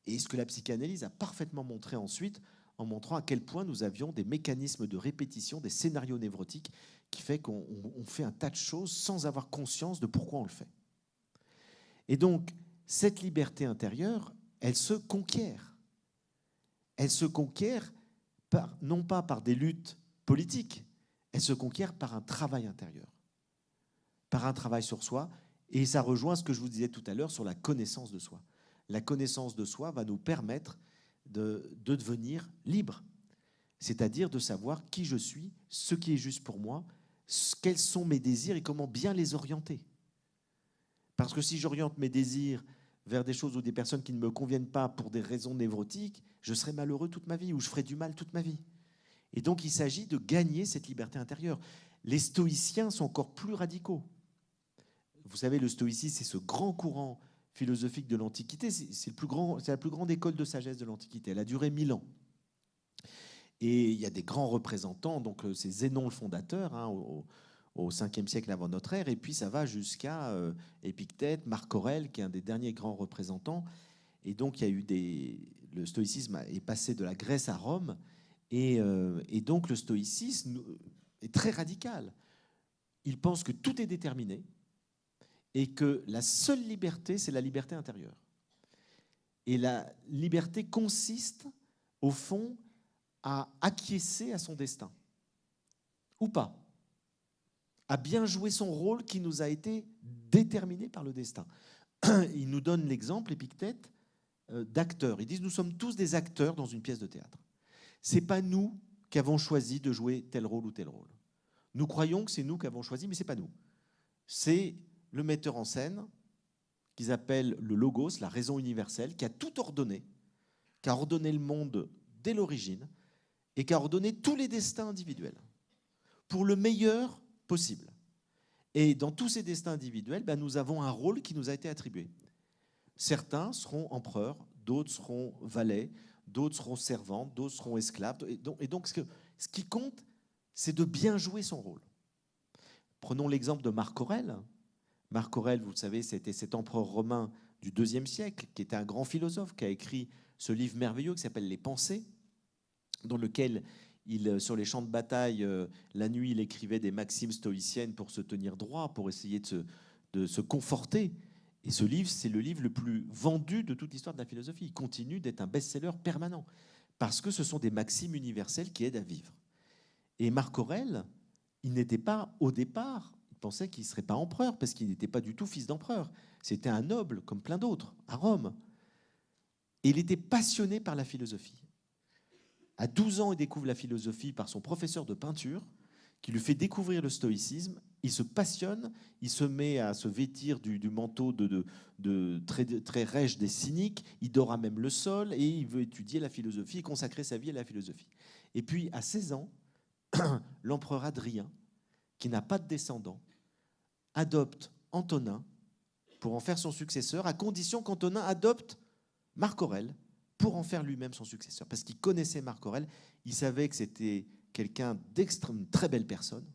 Et ce que la psychanalyse a parfaitement montré ensuite, en montrant à quel point nous avions des mécanismes de répétition, des scénarios névrotiques, qui fait qu'on fait un tas de choses sans avoir conscience de pourquoi on le fait. Et donc, cette liberté intérieure, elle se conquiert. Elle se conquiert non pas par des luttes politiques, elle se conquiert par un travail intérieur, par un travail sur soi, et ça rejoint ce que je vous disais tout à l'heure sur la connaissance de soi. La connaissance de soi va nous permettre de devenir libre, c'est-à-dire de savoir qui je suis, ce qui est juste pour moi, quels sont mes désirs et comment bien les orienter. Parce que si j'oriente mes désirs vers des choses ou des personnes qui ne me conviennent pas pour des raisons névrotiques, je serai malheureux toute ma vie ou je ferai du mal toute ma vie. Et donc il s'agit de gagner cette liberté intérieure. Les stoïciens sont encore plus radicaux. Vous savez, le stoïcisme, c'est ce grand courant philosophique de l'Antiquité. C'est la plus grande école de sagesse de l'Antiquité. Elle a duré 1000 ans. Et il y a des grands représentants, donc c'est Zénon le fondateur, hein, au 5e siècle avant notre ère, et puis ça va jusqu'à Épictète, Marc Aurèle, qui est un des derniers grands représentants. Et donc il y a eu le stoïcisme est passé de la Grèce à Rome, et donc le stoïcisme est très radical. Il pense que tout est déterminé, et que la seule liberté, c'est la liberté intérieure. Et la liberté consiste, au fond, à acquiescer à son destin. Ou pas. À bien jouer son rôle qui nous a été déterminé par le destin. Il nous donne l'exemple, Épictète, d'acteurs. Ils disent, nous sommes tous des acteurs dans une pièce de théâtre. Ce n'est pas nous qui avons choisi de jouer tel rôle ou tel rôle. Nous croyons que c'est nous qui avons choisi, mais ce n'est pas nous. C'est le metteur en scène, qu'ils appellent le logos, la raison universelle, qui a tout ordonné, qui a ordonné le monde dès l'origine, et qui a ordonné tous les destins individuels, pour le meilleur possible. Et dans tous ces destins individuels, nous avons un rôle qui nous a été attribué. Certains seront empereurs, d'autres seront valets, d'autres seront servantes, d'autres seront esclaves. Et donc ce qui compte, c'est de bien jouer son rôle. Prenons l'exemple de Marc Aurèle. Marc Aurèle, vous le savez, c'était cet empereur romain du IIe siècle, qui était un grand philosophe, qui a écrit ce livre merveilleux qui s'appelle Les Pensées, dans lequel, sur les champs de bataille, la nuit, il écrivait des maximes stoïciennes pour se tenir droit, pour essayer de se conforter. Et ce livre, c'est le livre le plus vendu de toute l'histoire de la philosophie. Il continue d'être un best-seller permanent, parce que ce sont des maximes universelles qui aident à vivre. Et Marc Aurèle, il n'était pas, au départ, il pensait qu'il ne serait pas empereur, parce qu'il n'était pas du tout fils d'empereur. C'était un noble, comme plein d'autres, à Rome. Et il était passionné par la philosophie. À 12 ans, il découvre la philosophie par son professeur de peinture, qui lui fait découvrir le stoïcisme. Il se passionne, il se met à se vêtir du manteau de très rêche des cyniques, il dort à même le sol, et il veut étudier la philosophie et consacrer sa vie à la philosophie. Et puis, à 16 ans, l'empereur Adrien, qui n'a pas de descendant, adopte Antonin pour en faire son successeur, à condition qu'Antonin adopte Marc Aurèle pour en faire lui-même son successeur. Parce qu'il connaissait Marc Aurèle, il savait que c'était quelqu'un d'extrême, très belle personne,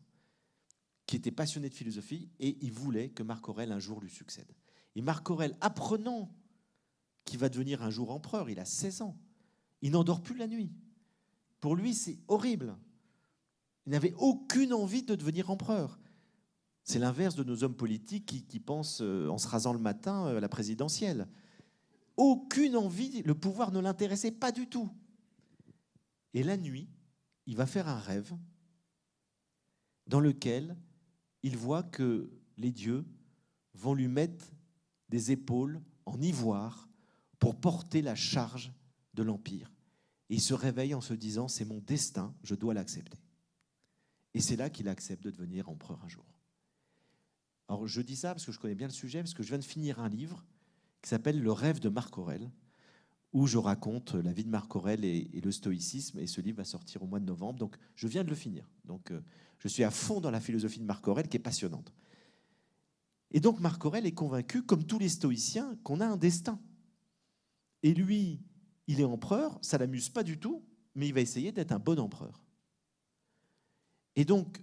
qui était passionné de philosophie, et il voulait que Marc Aurèle un jour lui succède. Et Marc Aurèle, apprenant qu'il va devenir un jour empereur, il a 16 ans, il n'endort plus la nuit. Pour lui, c'est horrible. Il n'avait aucune envie de devenir empereur. C'est l'inverse de nos hommes politiques qui pensent, en se rasant le matin, à la présidentielle. Aucune envie, le pouvoir ne l'intéressait pas du tout. Et la nuit, il va faire un rêve dans lequel il voit que les dieux vont lui mettre des épaules en ivoire pour porter la charge de l'empire. Et il se réveille en se disant, c'est mon destin, je dois l'accepter. Et c'est là qu'il accepte de devenir empereur un jour. Alors je dis ça parce que je connais bien le sujet, parce que je viens de finir un livre qui s'appelle Le rêve de Marc Aurèle, où je raconte la vie de Marc Aurèle et le stoïcisme, et ce livre va sortir au mois de novembre, donc je viens de le finir. Donc je suis à fond dans la philosophie de Marc Aurèle, qui est passionnante. Et donc Marc Aurèle est convaincu, comme tous les stoïciens, qu'on a un destin. Et lui, il est empereur, ça ne l'amuse pas du tout, mais il va essayer d'être un bon empereur. Et donc,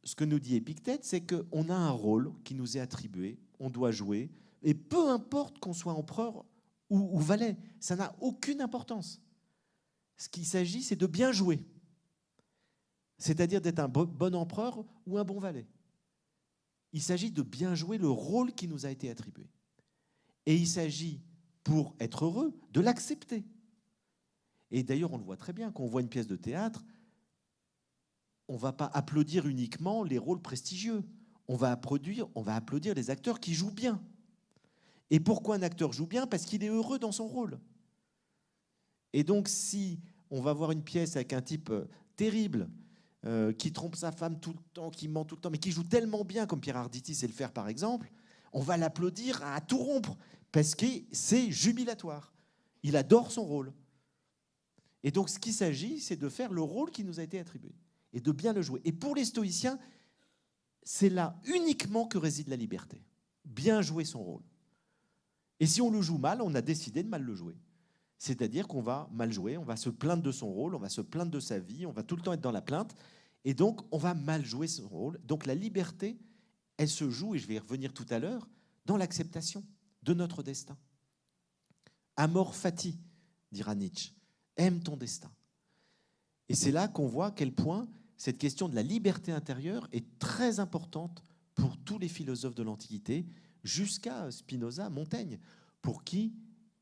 ce que nous dit Épictète, c'est qu'on a un rôle qui nous est attribué, on doit jouer, et peu importe qu'on soit empereur ou valet, ça n'a aucune importance. Ce qu'il s'agit, c'est de bien jouer, c'est-à-dire d'être un bon empereur ou un bon valet. Il s'agit de bien jouer le rôle qui nous a été attribué. Et il s'agit, pour être heureux, de l'accepter. Et d'ailleurs, on le voit très bien, quand on voit une pièce de théâtre, on ne va pas applaudir uniquement les rôles prestigieux. On va applaudir les acteurs qui jouent bien. Et pourquoi un acteur joue bien? Parce qu'il est heureux dans son rôle. Et donc, si on va voir une pièce avec un type terrible, qui trompe sa femme tout le temps, qui ment tout le temps, mais qui joue tellement bien, comme Pierre Arditi sait le faire par exemple, on va l'applaudir à tout rompre, parce que c'est jubilatoire. Il adore son rôle. Et donc, ce qu'il s'agit, c'est de faire le rôle qui nous a été attribué, et de bien le jouer. Et pour les stoïciens, c'est là uniquement que réside la liberté. Bien jouer son rôle. Et si on le joue mal, on a décidé de mal le jouer. C'est-à-dire qu'on va mal jouer, on va se plaindre de son rôle, on va se plaindre de sa vie, on va tout le temps être dans la plainte, et donc on va mal jouer son rôle. Donc la liberté, elle se joue, et je vais y revenir tout à l'heure, dans l'acceptation de notre destin. Amor fati, dira Nietzsche, aime ton destin. Et c'est là qu'on voit à quel point cette question de la liberté intérieure est très importante pour tous les philosophes de l'Antiquité, jusqu'à Spinoza, Montaigne, pour qui,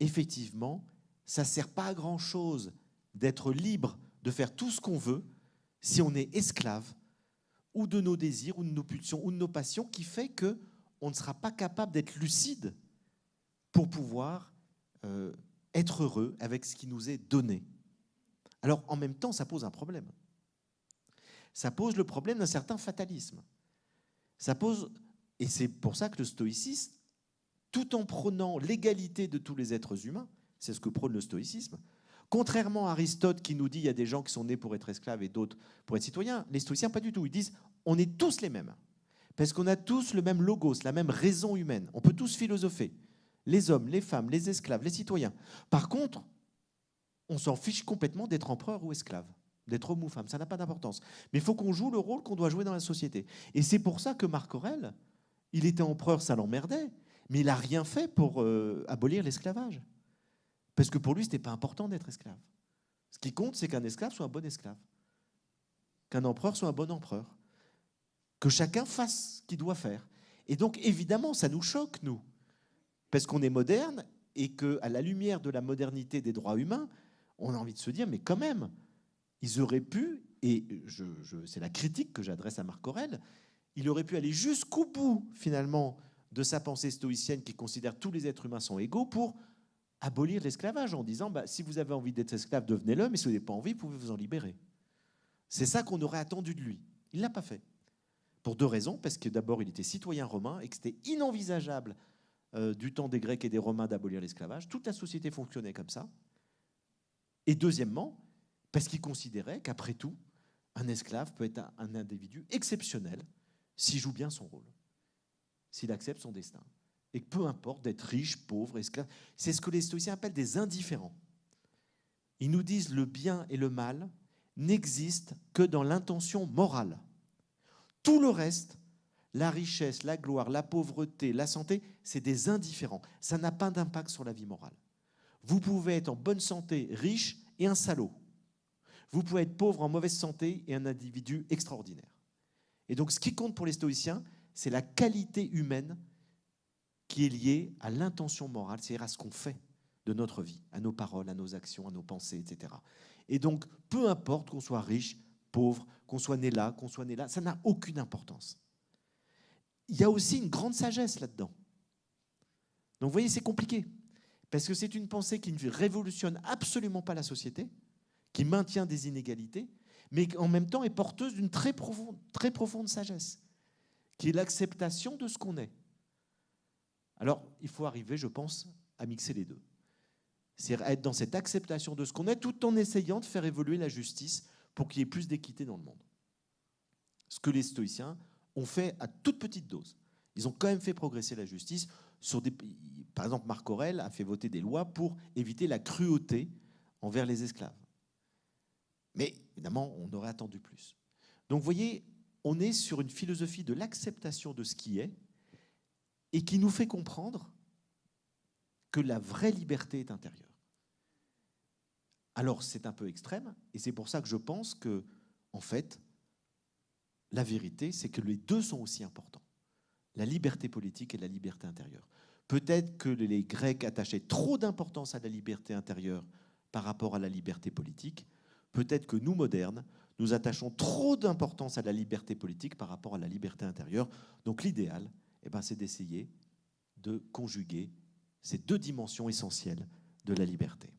effectivement, ça ne sert pas à grand-chose d'être libre de faire tout ce qu'on veut si on est esclave ou de nos désirs, ou de nos pulsions, ou de nos passions, qui fait qu'on ne sera pas capable d'être lucide pour pouvoir être heureux avec ce qui nous est donné. Alors, en même temps, ça pose un problème. Ça pose le problème d'un certain fatalisme. Ça pose, et c'est pour ça que le stoïcisme, tout en prônant l'égalité de tous les êtres humains, c'est ce que prône le stoïcisme, contrairement à Aristote qui nous dit qu'il y a des gens qui sont nés pour être esclaves et d'autres pour être citoyens, les stoïciens, pas du tout. Ils disent on est tous les mêmes, parce qu'on a tous le même logos, la même raison humaine. On peut tous philosopher, les hommes, les femmes, les esclaves, les citoyens. Par contre, on s'en fiche complètement d'être empereur ou esclave, d'être homme ou femme, ça n'a pas d'importance. Mais il faut qu'on joue le rôle qu'on doit jouer dans la société. Et c'est pour ça que Marc Aurèle, il était empereur, ça l'emmerdait, mais il n'a rien fait pour abolir l'esclavage. Parce que pour lui, ce n'était pas important d'être esclave. Ce qui compte, c'est qu'un esclave soit un bon esclave, qu'un empereur soit un bon empereur, que chacun fasse ce qu'il doit faire. Et donc, évidemment, ça nous choque, nous, parce qu'on est moderne et qu'à la lumière de la modernité des droits humains, on a envie de se dire, mais quand même, ils auraient pu, et c'est la critique que j'adresse à Marc Aurèle, il aurait pu aller jusqu'au bout, finalement, de sa pensée stoïcienne qui considère tous les êtres humains sont égaux pour abolir l'esclavage en disant si vous avez envie d'être esclave, devenez-le, mais si vous n'avez pas envie, vous pouvez vous en libérer. C'est ça qu'on aurait attendu de lui. Il ne l'a pas fait. Pour deux raisons, parce que d'abord, il était citoyen romain et que c'était inenvisageable du temps des Grecs et des Romains d'abolir l'esclavage. Toute la société fonctionnait comme ça. Et deuxièmement, parce qu'il considérait qu'après tout, un esclave peut être un individu exceptionnel s'il joue bien son rôle, s'il accepte son destin. Et que peu importe d'être riche, pauvre, esclave, c'est ce que les stoïciens appellent des indifférents. Ils nous disent le bien et le mal n'existent que dans l'intention morale. Tout le reste, la richesse, la gloire, la pauvreté, la santé, c'est des indifférents. Ça n'a pas d'impact sur la vie morale. Vous pouvez être en bonne santé, riche et un salaud. Vous pouvez être pauvre, en mauvaise santé et un individu extraordinaire. Et donc ce qui compte pour les stoïciens, c'est la qualité humaine qui est liée à l'intention morale, c'est-à-dire à ce qu'on fait de notre vie, à nos paroles, à nos actions, à nos pensées, etc. Et donc, peu importe qu'on soit riche, pauvre, qu'on soit né là, ça n'a aucune importance. Il y a aussi une grande sagesse là-dedans. Donc, vous voyez, c'est compliqué, parce que c'est une pensée qui ne révolutionne absolument pas la société, qui maintient des inégalités, mais qui en même temps est porteuse d'une très profonde sagesse, qui est l'acceptation de ce qu'on est. Alors, il faut arriver, je pense, à mixer les deux. C'est-à-dire être dans cette acceptation de ce qu'on est, tout en essayant de faire évoluer la justice pour qu'il y ait plus d'équité dans le monde. Ce que les stoïciens ont fait à toute petite dose. Ils ont quand même fait progresser la justice. Par exemple, Marc Aurèle a fait voter des lois pour éviter la cruauté envers les esclaves. Mais évidemment, on aurait attendu plus. Donc, vous voyez, on est sur une philosophie de l'acceptation de ce qui est et qui nous fait comprendre que la vraie liberté est intérieure. Alors, c'est un peu extrême, et c'est pour ça que je pense que, en fait, la vérité, c'est que les deux sont aussi importants. La liberté politique et la liberté intérieure. Peut-être que les Grecs attachaient trop d'importance à la liberté intérieure par rapport à la liberté politique. Peut-être que nous, modernes, nous attachons trop d'importance à la liberté politique par rapport à la liberté intérieure. Donc l'idéal, c'est d'essayer de conjuguer ces deux dimensions essentielles de la liberté.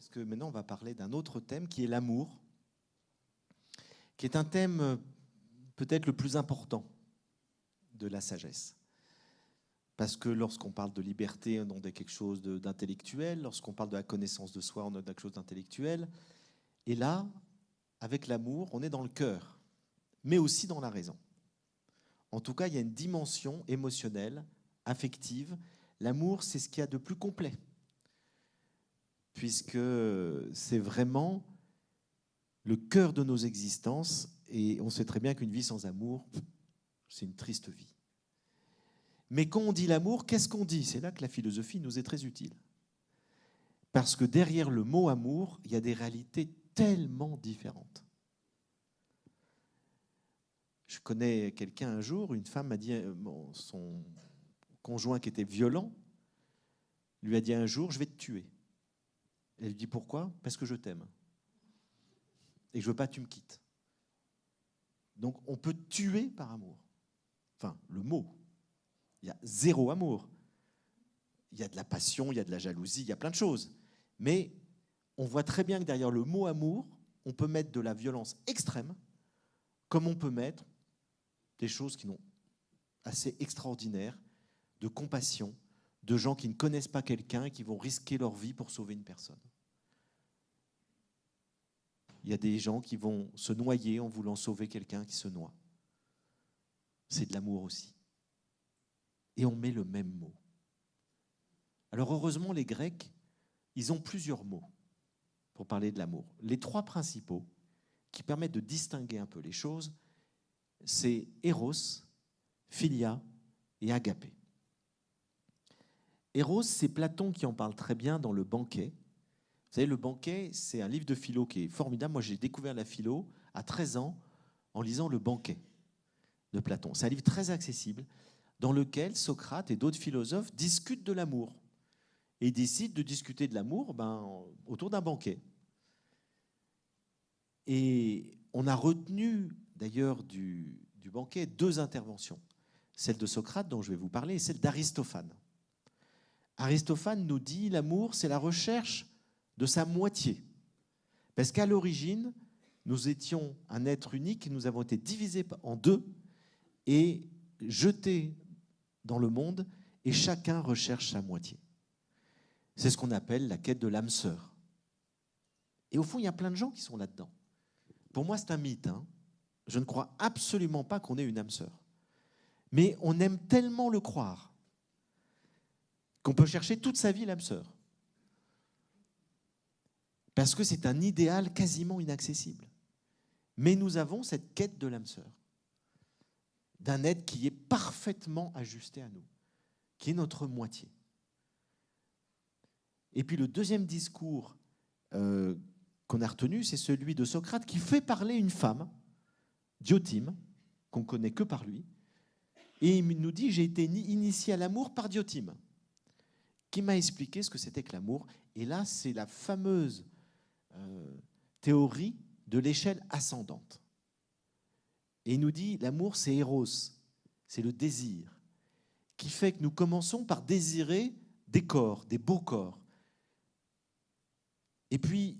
Parce que maintenant, on va parler d'un autre thème qui est l'amour, qui est un thème peut-être le plus important de la sagesse. Parce que lorsqu'on parle de liberté, on a quelque chose d'intellectuel. Lorsqu'on parle de la connaissance de soi, on a quelque chose d'intellectuel. Et là, avec l'amour, on est dans le cœur, mais aussi dans la raison. En tout cas, il y a une dimension émotionnelle, affective. L'amour, c'est ce qu'il y a de plus complet, puisque c'est vraiment le cœur de nos existences, et on sait très bien qu'une vie sans amour, c'est une triste vie. Mais quand on dit l'amour, qu'est-ce qu'on dit? C'est là que la philosophie nous est très utile. Parce que derrière le mot amour, il y a des réalités tellement différentes. Je connais quelqu'un un jour, une femme m'a dit, son conjoint qui était violent, lui a dit un jour, je vais te tuer. Elle lui dit pourquoi? Parce que je t'aime. Et je veux pas que tu me quittes. Donc on peut tuer par amour. Enfin, le mot. Il y a zéro amour. Il y a de la passion, il y a de la jalousie, il y a plein de choses. Mais on voit très bien que derrière le mot amour, on peut mettre de la violence extrême, comme on peut mettre des choses qui sont assez extraordinaires, de compassion, de gens qui ne connaissent pas quelqu'un et qui vont risquer leur vie pour sauver une personne. Il y a des gens qui vont se noyer en voulant sauver quelqu'un qui se noie. C'est de l'amour aussi. Et on met le même mot. Alors heureusement, les Grecs, ils ont plusieurs mots pour parler de l'amour. Les trois principaux, qui permettent de distinguer un peu les choses, c'est Eros, Philia et Agapé. Eros, c'est Platon qui en parle très bien dans le Banquet. Vous savez, le Banquet, c'est un livre de philo qui est formidable. Moi, j'ai découvert la philo à 13 ans en lisant le Banquet de Platon. C'est un livre très accessible dans lequel Socrate et d'autres philosophes discutent de l'amour. Et ils décident de discuter de l'amour autour d'un banquet. Et on a retenu d'ailleurs du banquet 2 interventions. Celle de Socrate, dont je vais vous parler, et celle d'Aristophane. Aristophane nous dit que l'amour, c'est la recherche de sa moitié. Parce qu'à l'origine, nous étions un être unique, nous avons été divisés en 2 et jetés dans le monde, et chacun recherche sa moitié. C'est ce qu'on appelle la quête de l'âme sœur. Et au fond, il y a plein de gens qui sont là-dedans. Pour moi, c'est un mythe. Je ne crois absolument pas qu'on ait une âme sœur. Mais on aime tellement le croire qu'on peut chercher toute sa vie l'âme sœur. Parce que c'est un idéal quasiment inaccessible. Mais nous avons cette quête de l'âme sœur, d'un être qui est parfaitement ajusté à nous, qui est notre moitié. Et puis le deuxième discours qu'on a retenu, c'est celui de Socrate qui fait parler une femme, Diotima, qu'on ne connaît que par lui. Et il nous dit, j'ai été initié à l'amour par Diotima, qui m'a expliqué ce que c'était que l'amour. Et là, c'est la fameuse théorie de l'échelle ascendante. Et il nous dit, l'amour, c'est Eros, c'est le désir, qui fait que nous commençons par désirer des corps, des beaux corps. Et puis,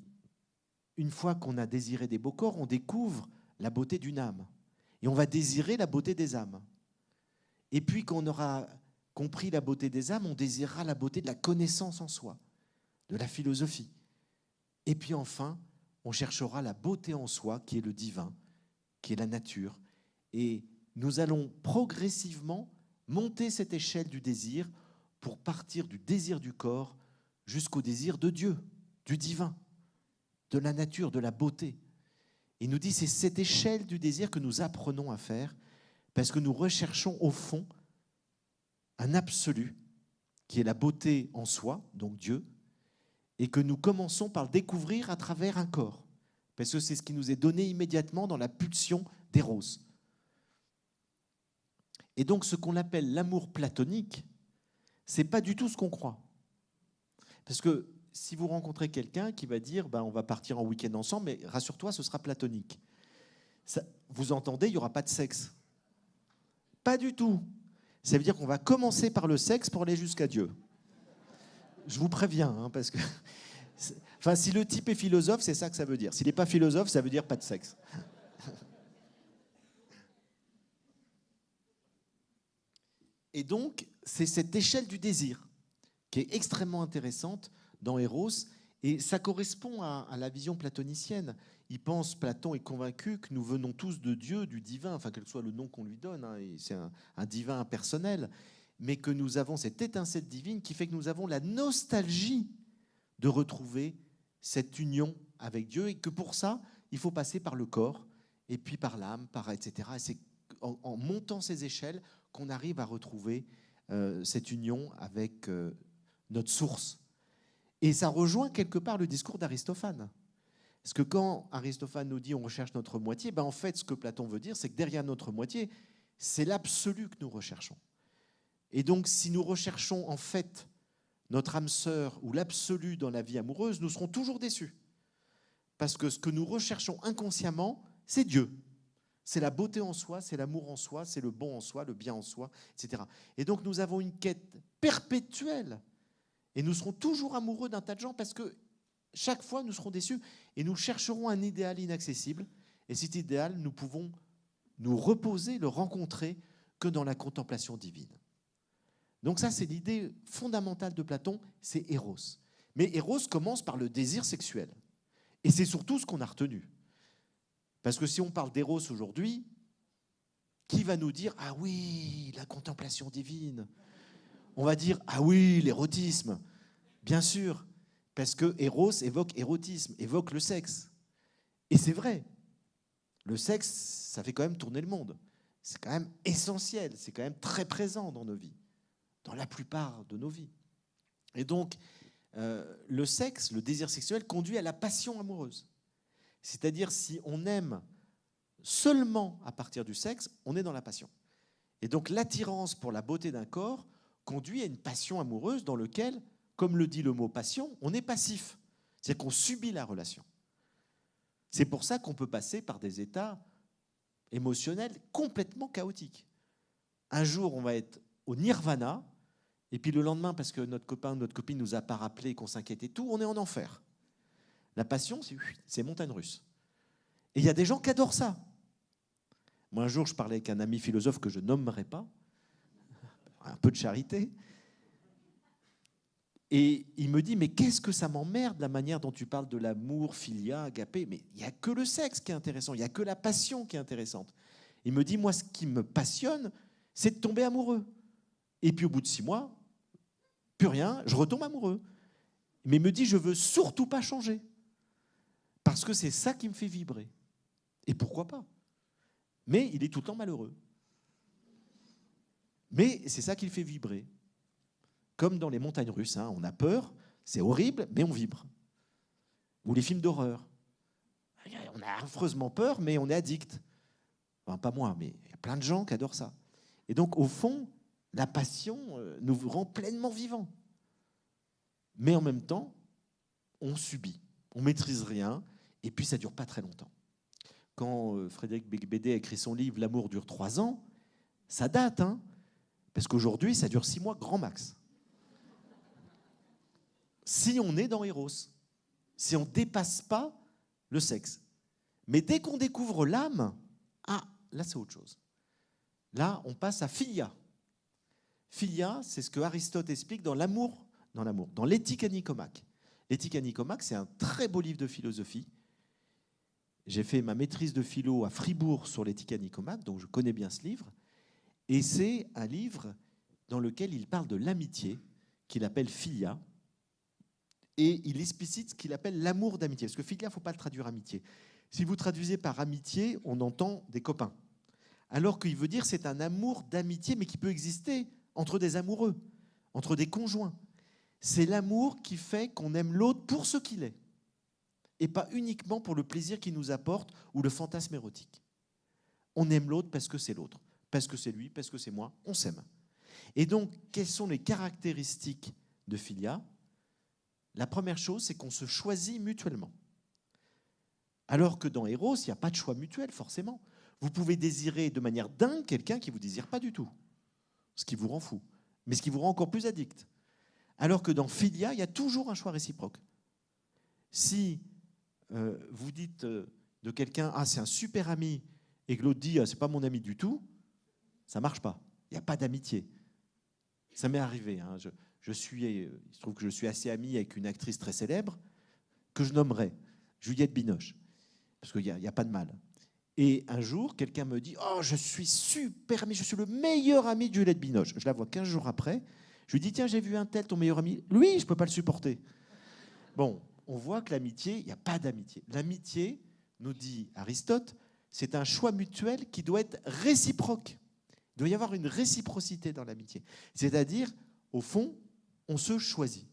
une fois qu'on a désiré des beaux corps, on découvre la beauté d'une âme. Et on va désirer la beauté des âmes. Et puis, quand on aura compris la beauté des âmes, on désirera la beauté de la connaissance en soi, de la philosophie. Et puis enfin, on cherchera la beauté en soi, qui est le divin, qui est la nature. Et nous allons progressivement monter cette échelle du désir pour partir du désir du corps jusqu'au désir de Dieu, du divin, de la nature, de la beauté. Il nous dit, c'est cette échelle du désir que nous apprenons à faire parce que nous recherchons au fond un absolu qui est la beauté en soi, donc Dieu, et que nous commençons par le découvrir à travers un corps, parce que c'est ce qui nous est donné immédiatement dans la pulsion d'Eros. Et donc ce qu'on appelle l'amour platonique, c'est pas du tout ce qu'on croit. Parce que si vous rencontrez quelqu'un qui va dire on va partir en week-end ensemble, mais rassure-toi, ce sera platonique. Ça, vous entendez, il n'y aura pas de sexe. Pas du tout. Ça veut dire qu'on va commencer par le sexe pour aller jusqu'à Dieu. Je vous préviens, parce que enfin, si le type est philosophe, c'est ça que ça veut dire. S'il n'est pas philosophe, ça veut dire pas de sexe. Et donc, c'est cette échelle du désir qui est extrêmement intéressante dans Eros, et ça correspond à la vision platonicienne. Platon est convaincu que nous venons tous de Dieu, du divin, enfin quel que soit le nom qu'on lui donne, et c'est un divin impersonnel, mais que nous avons cette étincelle divine qui fait que nous avons la nostalgie de retrouver cette union avec Dieu, et que pour ça, il faut passer par le corps, et puis par l'âme, etc. Et c'est en montant ces échelles qu'on arrive à retrouver cette union avec notre source. Et ça rejoint quelque part le discours d'Aristophane. Parce que quand Aristophane nous dit on recherche notre moitié, en fait, ce que Platon veut dire, c'est que derrière notre moitié, c'est l'absolu que nous recherchons. Et donc, si nous recherchons en fait notre âme sœur ou l'absolu dans la vie amoureuse, nous serons toujours déçus. Parce que ce que nous recherchons inconsciemment, c'est Dieu. C'est la beauté en soi, c'est l'amour en soi, c'est le bon en soi, le bien en soi, etc. Et donc nous avons une quête perpétuelle. Et nous serons toujours amoureux d'un tas de gens parce que chaque fois nous serons déçus et nous chercherons un idéal inaccessible. Et cet idéal, nous pouvons nous reposer, le rencontrer que dans la contemplation divine. Donc ça, c'est l'idée fondamentale de Platon, c'est Eros. Mais Eros commence par le désir sexuel. Et c'est surtout ce qu'on a retenu. Parce que si on parle d'Eros aujourd'hui, qui va nous dire « Ah oui, la contemplation divine ». On va dire « Ah oui, l'érotisme ». Bien sûr, parce que Eros évoque érotisme, évoque le sexe. Et c'est vrai. Le sexe, ça fait quand même tourner le monde. C'est quand même essentiel, c'est quand même très présent dans nos vies, dans la plupart de nos vies. Et donc, le sexe, le désir sexuel conduit à la passion amoureuse. C'est-à-dire, si on aime seulement à partir du sexe, on est dans la passion. Et donc, l'attirance pour la beauté d'un corps conduit à une passion amoureuse dans laquelle, comme le dit le mot passion, on est passif. C'est-à-dire qu'on subit la relation. C'est pour ça qu'on peut passer par des états émotionnels complètement chaotiques. Un jour, on va être au nirvana, et puis le lendemain, parce que notre copain, notre copine ne nous a pas rappelé qu'on s'inquiétait tout, on est en enfer. La passion, c'est montagne russe. Et il y a des gens qui adorent ça. Moi, un jour, je parlais avec un ami philosophe que je nommerai pas, un peu de charité, et il me dit, mais qu'est-ce que ça m'emmerde la manière dont tu parles de l'amour, philia, agapé, mais il n'y a que le sexe qui est intéressant, il n'y a que la passion qui est intéressante. Il me dit, moi, ce qui me passionne, c'est de tomber amoureux. Et puis au bout de 6 mois, plus rien, je retombe amoureux. Mais il me dit, je veux surtout pas changer. Parce que c'est ça qui me fait vibrer. Et pourquoi pas? Mais il est tout le temps malheureux. Mais c'est ça qui le fait vibrer. Comme dans les montagnes russes, hein, on a peur, c'est horrible, mais on vibre. Ou les films d'horreur. On a affreusement peur, mais on est addict. Enfin, pas moi, mais il y a plein de gens qui adorent ça. Et donc, au fond, la passion nous rend pleinement vivants. Mais en même temps, on subit. On ne maîtrise rien, et puis ça ne dure pas très longtemps. Quand Frédéric Beigbeder a écrit son livre « L'amour dure 3 ans », ça date, hein, parce qu'aujourd'hui, ça dure 6 mois grand max. Si on est dans Eros, si on ne dépasse pas le sexe. Mais dès qu'on découvre l'âme, ah, là c'est autre chose. Là, on passe à philia. Philia, c'est ce que Aristote explique dans dans l'Éthique à Nicomaque. L'Éthique à Nicomaque, c'est un très beau livre de philosophie. J'ai fait ma maîtrise de philo à Fribourg sur l'Éthique à Nicomaque, donc je connais bien ce livre. Et c'est un livre dans lequel il parle de l'amitié, qu'il appelle philia. Et il explicite ce qu'il appelle l'amour d'amitié. Parce que philia, il ne faut pas le traduire amitié. Si vous traduisez par amitié, on entend des copains. Alors qu'il veut dire c'est un amour d'amitié, mais qui peut exister entre des amoureux, entre des conjoints. C'est l'amour qui fait qu'on aime l'autre pour ce qu'il est. Et pas uniquement pour le plaisir qu'il nous apporte ou le fantasme érotique. On aime l'autre parce que c'est l'autre. Parce que c'est lui, parce que c'est moi. On s'aime. Et donc, quelles sont les caractéristiques de philia ? La première chose, c'est qu'on se choisit mutuellement. Alors que dans Eros, il n'y a pas de choix mutuel, forcément. Vous pouvez désirer de manière dingue quelqu'un qui ne vous désire pas du tout, ce qui vous rend fou, mais ce qui vous rend encore plus addict. Alors que dans philia, il y a toujours un choix réciproque. Si vous dites de quelqu'un « Ah, c'est un super ami », et que l'autre dit « Ah, c'est pas mon ami du tout », ça ne marche pas. Il n'y a pas d'amitié. Ça m'est arrivé, hein. Il se trouve que je suis assez ami avec une actrice très célèbre que je nommerai Juliette Binoche, parce qu'il n'y a pas de mal. Et un jour, quelqu'un me dit « Oh, je suis super ami, je suis le meilleur ami de Juliette Binoche ». Je la vois 15 jours après. Je lui dis « Tiens, j'ai vu un tel, ton meilleur ami ». Lui, je ne peux pas le supporter. Bon, on voit que l'amitié, il n'y a pas d'amitié. L'amitié, nous dit Aristote, c'est un choix mutuel qui doit être réciproque. Il doit y avoir une réciprocité dans l'amitié. C'est-à-dire, au fond, on se choisit.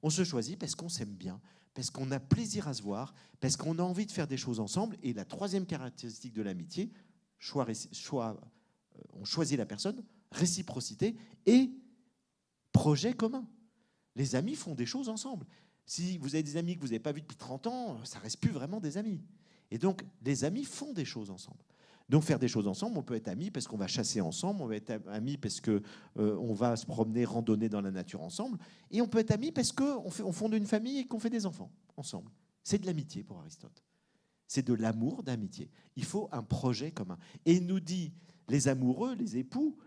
On se choisit parce qu'on s'aime bien, parce qu'on a plaisir à se voir, parce qu'on a envie de faire des choses ensemble. Et la troisième caractéristique de l'amitié, on choisit la personne, réciprocité et projet commun. Les amis font des choses ensemble. Si vous avez des amis que vous n'avez pas vus depuis 30 ans, ça ne reste plus vraiment des amis. Et donc, les amis font des choses ensemble. Donc, faire des choses ensemble, on peut être amis parce qu'on va chasser ensemble, on peut être amis parce qu'on va se promener, randonner dans la nature ensemble, et on peut être amis parce qu'on fonde une famille et qu'on fait des enfants ensemble. C'est de l'amitié pour Aristote. C'est de l'amour d'amitié. Il faut un projet commun. Et il nous dit, les amoureux, les époux,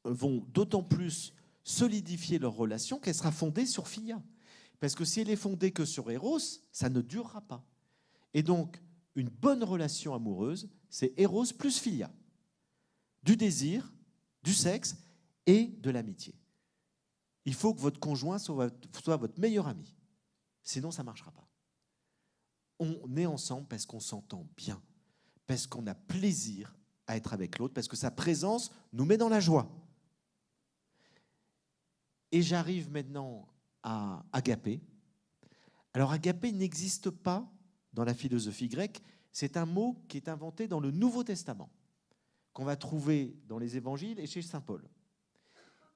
vont d'autant plus solidifier leur relation qu'elle sera fondée sur philia. Parce que si elle est fondée que sur Eros, ça ne durera pas. Et donc, une bonne relation amoureuse, c'est Eros plus philia. Du désir, du sexe et de l'amitié. Il faut que votre conjoint soit votre meilleur ami. Sinon, ça ne marchera pas. On est ensemble parce qu'on s'entend bien, parce qu'on a plaisir à être avec l'autre, parce que sa présence nous met dans la joie. Et j'arrive maintenant à agapé. Alors agapé n'existe pas dans la philosophie grecque, c'est un mot qui est inventé dans le Nouveau Testament, qu'on va trouver dans les évangiles et chez saint Paul.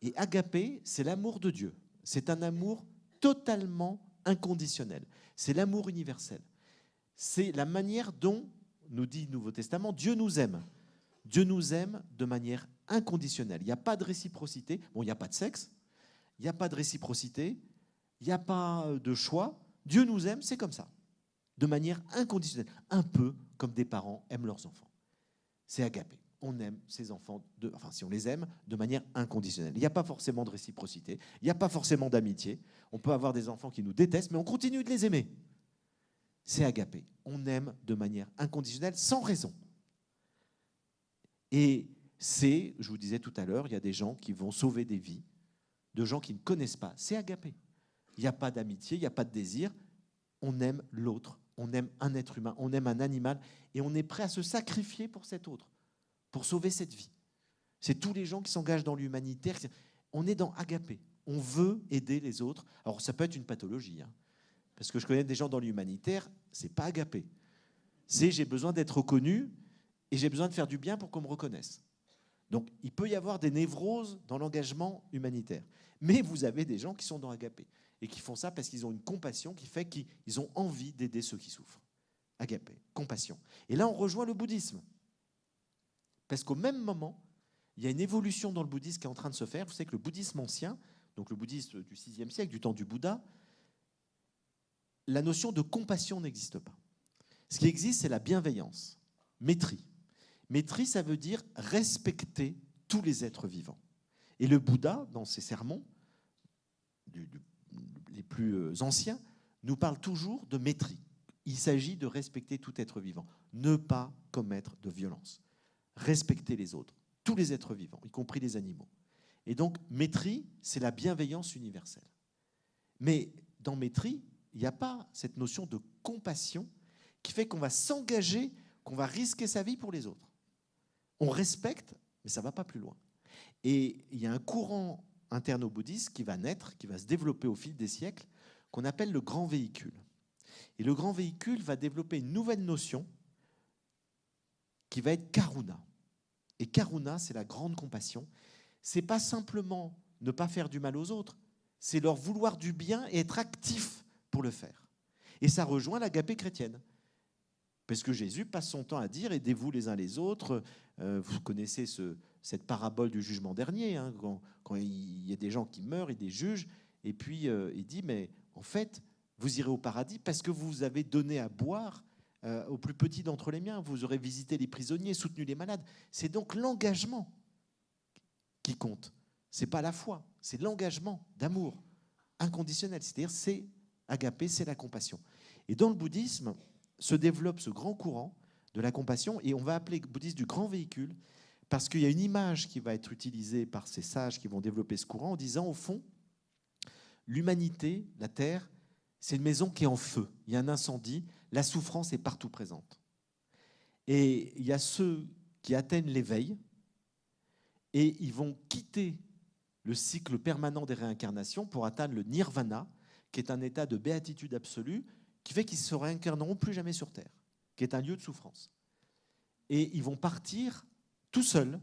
Et agapé, c'est l'amour de Dieu. C'est un amour totalement inconditionnel. C'est l'amour universel. C'est la manière dont, nous dit le Nouveau Testament, Dieu nous aime. Dieu nous aime de manière inconditionnelle. Il n'y a pas de réciprocité. Bon, il n'y a pas de sexe, il n'y a pas de réciprocité, il n'y a pas de choix. Dieu nous aime, c'est comme ça, de manière inconditionnelle. Un peu comme des parents aiment leurs enfants. C'est agapé. On aime ses enfants, si on les aime, de manière inconditionnelle. Il n'y a pas forcément de réciprocité, il n'y a pas forcément d'amitié. On peut avoir des enfants qui nous détestent, mais on continue de les aimer. C'est agapé. On aime de manière inconditionnelle, sans raison. Et c'est, je vous disais tout à l'heure, il y a des gens qui vont sauver des vies, de gens qui ne connaissent pas. C'est agapé. Il n'y a pas d'amitié, il n'y a pas de désir. On aime l'autre, on aime un être humain, on aime un animal, et on est prêt à se sacrifier pour cet autre, pour sauver cette vie. C'est tous les gens qui s'engagent dans l'humanitaire. On est dans agapé. On veut aider les autres. Alors, ça peut être une pathologie, hein, parce que je connais des gens dans l'humanitaire, c'est pas agapé. C'est j'ai besoin d'être reconnu et j'ai besoin de faire du bien pour qu'on me reconnaisse. Donc, il peut y avoir des névroses dans l'engagement humanitaire. Mais vous avez des gens qui sont dans agapé et qui font ça parce qu'ils ont une compassion qui fait qu'ils ont envie d'aider ceux qui souffrent. Agapé, compassion. Et là, on rejoint le bouddhisme. Parce qu'au même moment, il y a une évolution dans le bouddhisme qui est en train de se faire. Vous savez que le bouddhisme ancien, donc le bouddhisme du VIe siècle, du temps du Bouddha, la notion de compassion n'existe pas. Ce qui existe, c'est la bienveillance, maîtrise. Maîtrise, ça veut dire respecter tous les êtres vivants. Et le Bouddha, dans ses sermons, les plus anciens, nous parle toujours de maîtrise. Il s'agit de respecter tout être vivant, ne pas commettre de violence, respecter les autres, tous les êtres vivants, y compris les animaux. Et donc, maîtrise, c'est la bienveillance universelle. Mais dans maîtrise, il n'y a pas cette notion de compassion qui fait qu'on va s'engager, qu'on va risquer sa vie pour les autres. On respecte, mais ça ne va pas plus loin. Et il y a un courant interne au bouddhisme qui va naître, qui va se développer au fil des siècles, qu'on appelle le grand véhicule. Et le grand véhicule va développer une nouvelle notion qui va être karuna. Et karuna, c'est la grande compassion. Ce n'est pas simplement ne pas faire du mal aux autres, c'est leur vouloir du bien et être actif pour le faire. Et ça rejoint l'agapé chrétienne. Parce que Jésus passe son temps à dire « aidez-vous les uns les autres ». Vous connaissez cette parabole du jugement dernier, hein, quand il y a des gens qui meurent, il les juge, et puis il dit « mais en fait, vous irez au paradis parce que vous avez donné à boire aux plus petits d'entre les miens, vous aurez visité les prisonniers, soutenu les malades ». C'est donc l'engagement qui compte. Ce n'est pas la foi, c'est l'engagement d'amour inconditionnel. C'est-à-dire c'est agapé, c'est la compassion. Et dans le bouddhisme, se développe ce grand courant de la compassion, et on va appeler le bouddhisme du grand véhicule, parce qu'il y a une image qui va être utilisée par ces sages qui vont développer ce courant en disant, au fond, l'humanité, la Terre, c'est une maison qui est en feu. Il y a un incendie, la souffrance est partout présente. Et il y a ceux qui atteignent l'éveil, et ils vont quitter le cycle permanent des réincarnations pour atteindre le nirvana, qui est un état de béatitude absolue, qui fait qu'ils ne se réincarneront plus jamais sur Terre, qui est un lieu de souffrance. Et ils vont partir tout seuls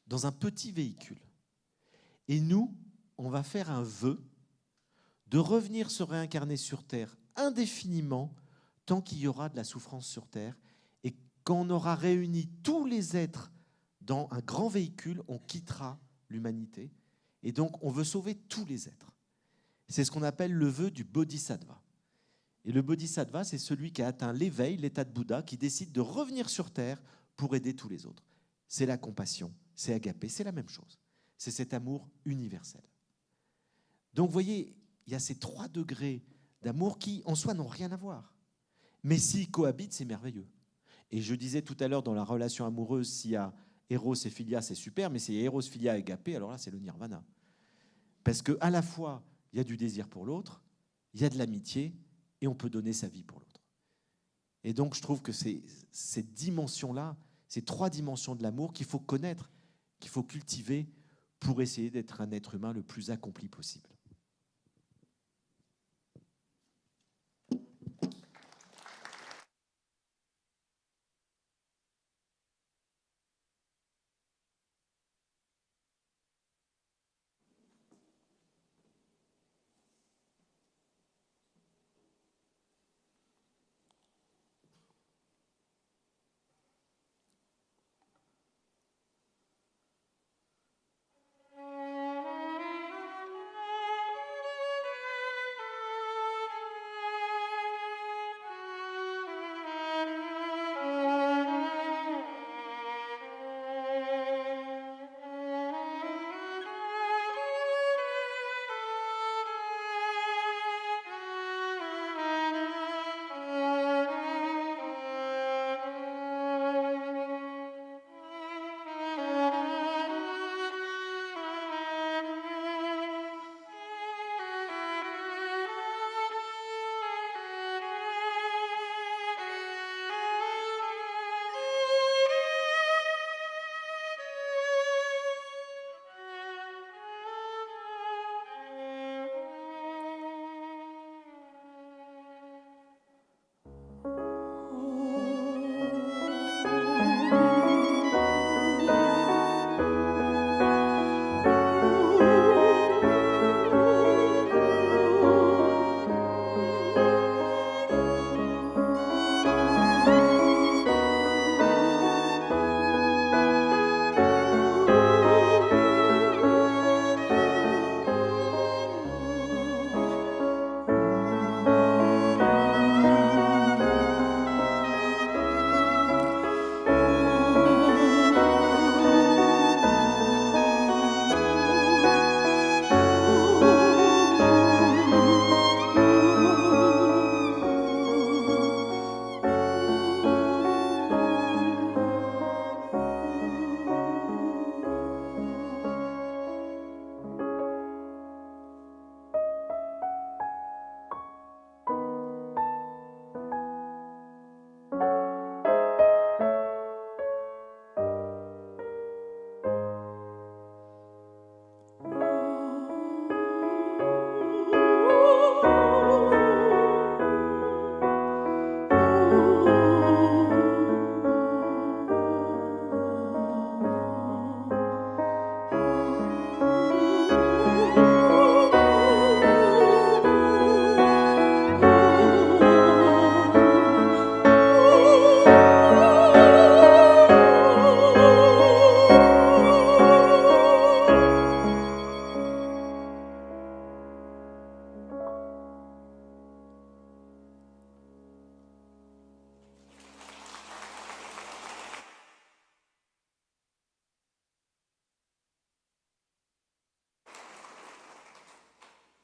dans un petit véhicule. Et nous, on va faire un vœu de revenir se réincarner sur Terre indéfiniment tant qu'il y aura de la souffrance sur Terre. Et quand on aura réuni tous les êtres dans un grand véhicule, on quittera l'humanité. Et donc, on veut sauver tous les êtres. C'est ce qu'on appelle le vœu du bodhisattva. Et le bodhisattva, c'est celui qui a atteint l'éveil, l'état de Bouddha, qui décide de revenir sur Terre pour aider tous les autres. C'est la compassion, c'est agapé, c'est la même chose. C'est cet amour universel. Donc, vous voyez, il y a ces 3 degrés d'amour qui, en soi, n'ont rien à voir. Mais s'ils cohabitent, c'est merveilleux. Et je disais tout à l'heure, dans la relation amoureuse, s'il y a Eros et Philia, c'est super, mais s'il y a Eros, Philia et agapé, alors là, c'est le nirvana. Parce qu'à la fois, il y a du désir pour l'autre, il y a de l'amitié, et on peut donner sa vie pour l'autre. Et donc, je trouve que c'est cette dimension-là, ces 3 dimensions de l'amour qu'il faut connaître, qu'il faut cultiver pour essayer d'être un être humain le plus accompli possible.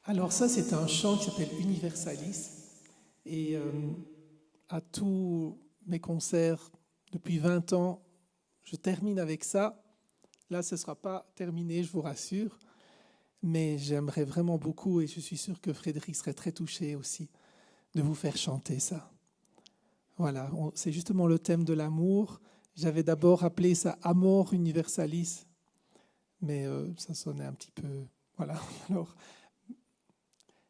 Alors ça, c'est un chant qui s'appelle Universalis. Et à tous mes concerts depuis 20 ans, je termine avec ça. Là, ce ne sera pas terminé, je vous rassure. Mais j'aimerais vraiment beaucoup, et je suis sûr que Frédéric serait très touché aussi, de vous faire chanter ça. Voilà, c'est justement le thème de l'amour. J'avais d'abord appelé ça Amor Universalis, mais ça sonnait un petit peu... Voilà, alors...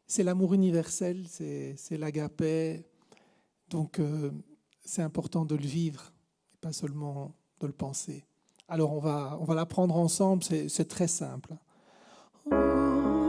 C'est l'amour universel, c'est l'agapé. Donc, c'est important de le vivre, et pas seulement de le penser. Alors, on va l'apprendre ensemble, c'est très simple. Oh.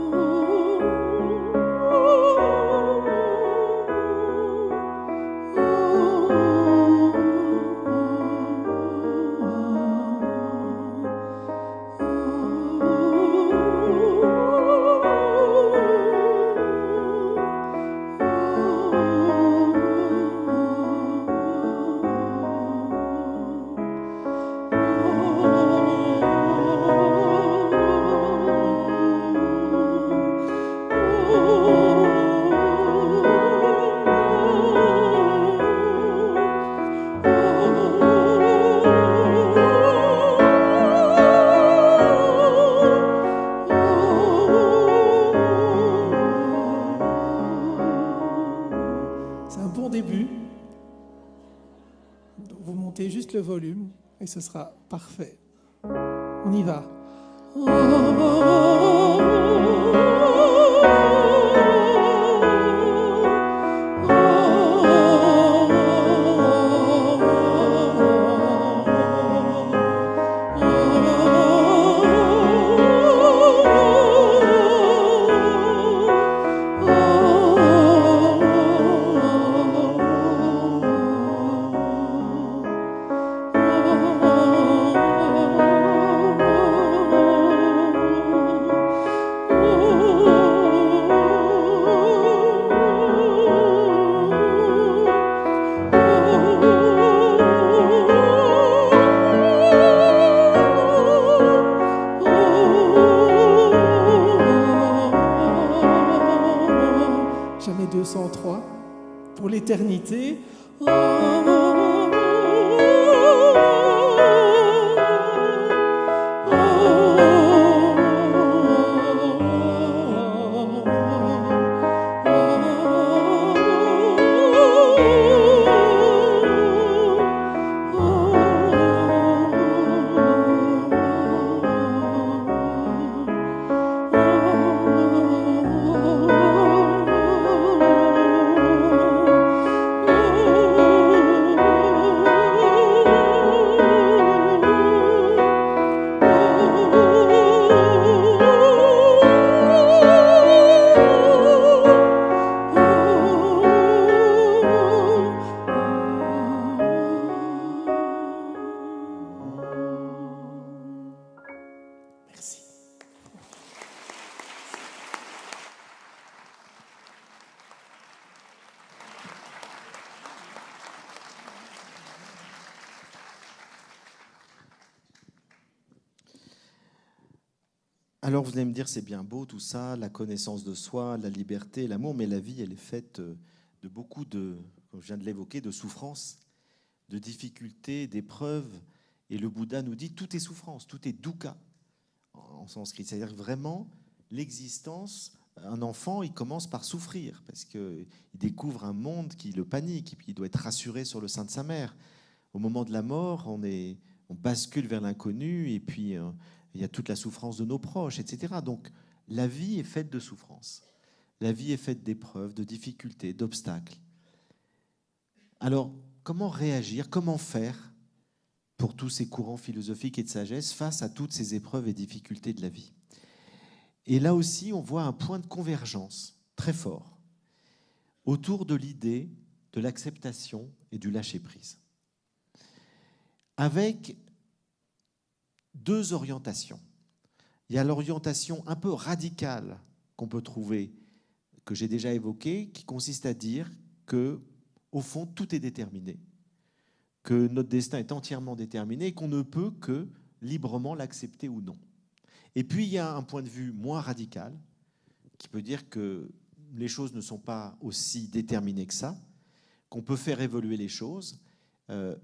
C'est un bon début. Vous montez juste le volume et ce sera parfait. On y va. Jamais 203 pour l'éternité. Merci. Alors vous allez me dire, c'est bien beau tout ça, la connaissance de soi, la liberté, l'amour, mais la vie, elle est faite de beaucoup de, comme je viens de l'évoquer, de souffrances, de difficultés, d'épreuves. Et le Bouddha nous dit, tout est souffrance, tout est dukkha en sanskrit. C'est-à-dire vraiment, l'existence, un enfant, il commence par souffrir, parce qu'il découvre un monde qui le panique, et puis il doit être rassuré sur le sein de sa mère. Au moment de la mort, on bascule vers l'inconnu, et puis il y a toute la souffrance de nos proches, etc. Donc la vie est faite de souffrances. La vie est faite d'épreuves, de difficultés, d'obstacles. Alors, comment réagir, comment faire pour tous ces courants philosophiques et de sagesse face à toutes ces épreuves et difficultés de la vie? Et là aussi, on voit un point de convergence très fort autour de l'idée de l'acceptation et du lâcher-prise, avec deux orientations. Il y a l'orientation un peu radicale qu'on peut trouver, que j'ai déjà évoquée, qui consiste à dire que, au fond, tout est déterminé, que notre destin est entièrement déterminé et qu'on ne peut que librement l'accepter ou non. Et puis, il y a un point de vue moins radical qui peut dire que les choses ne sont pas aussi déterminées que ça, qu'on peut faire évoluer les choses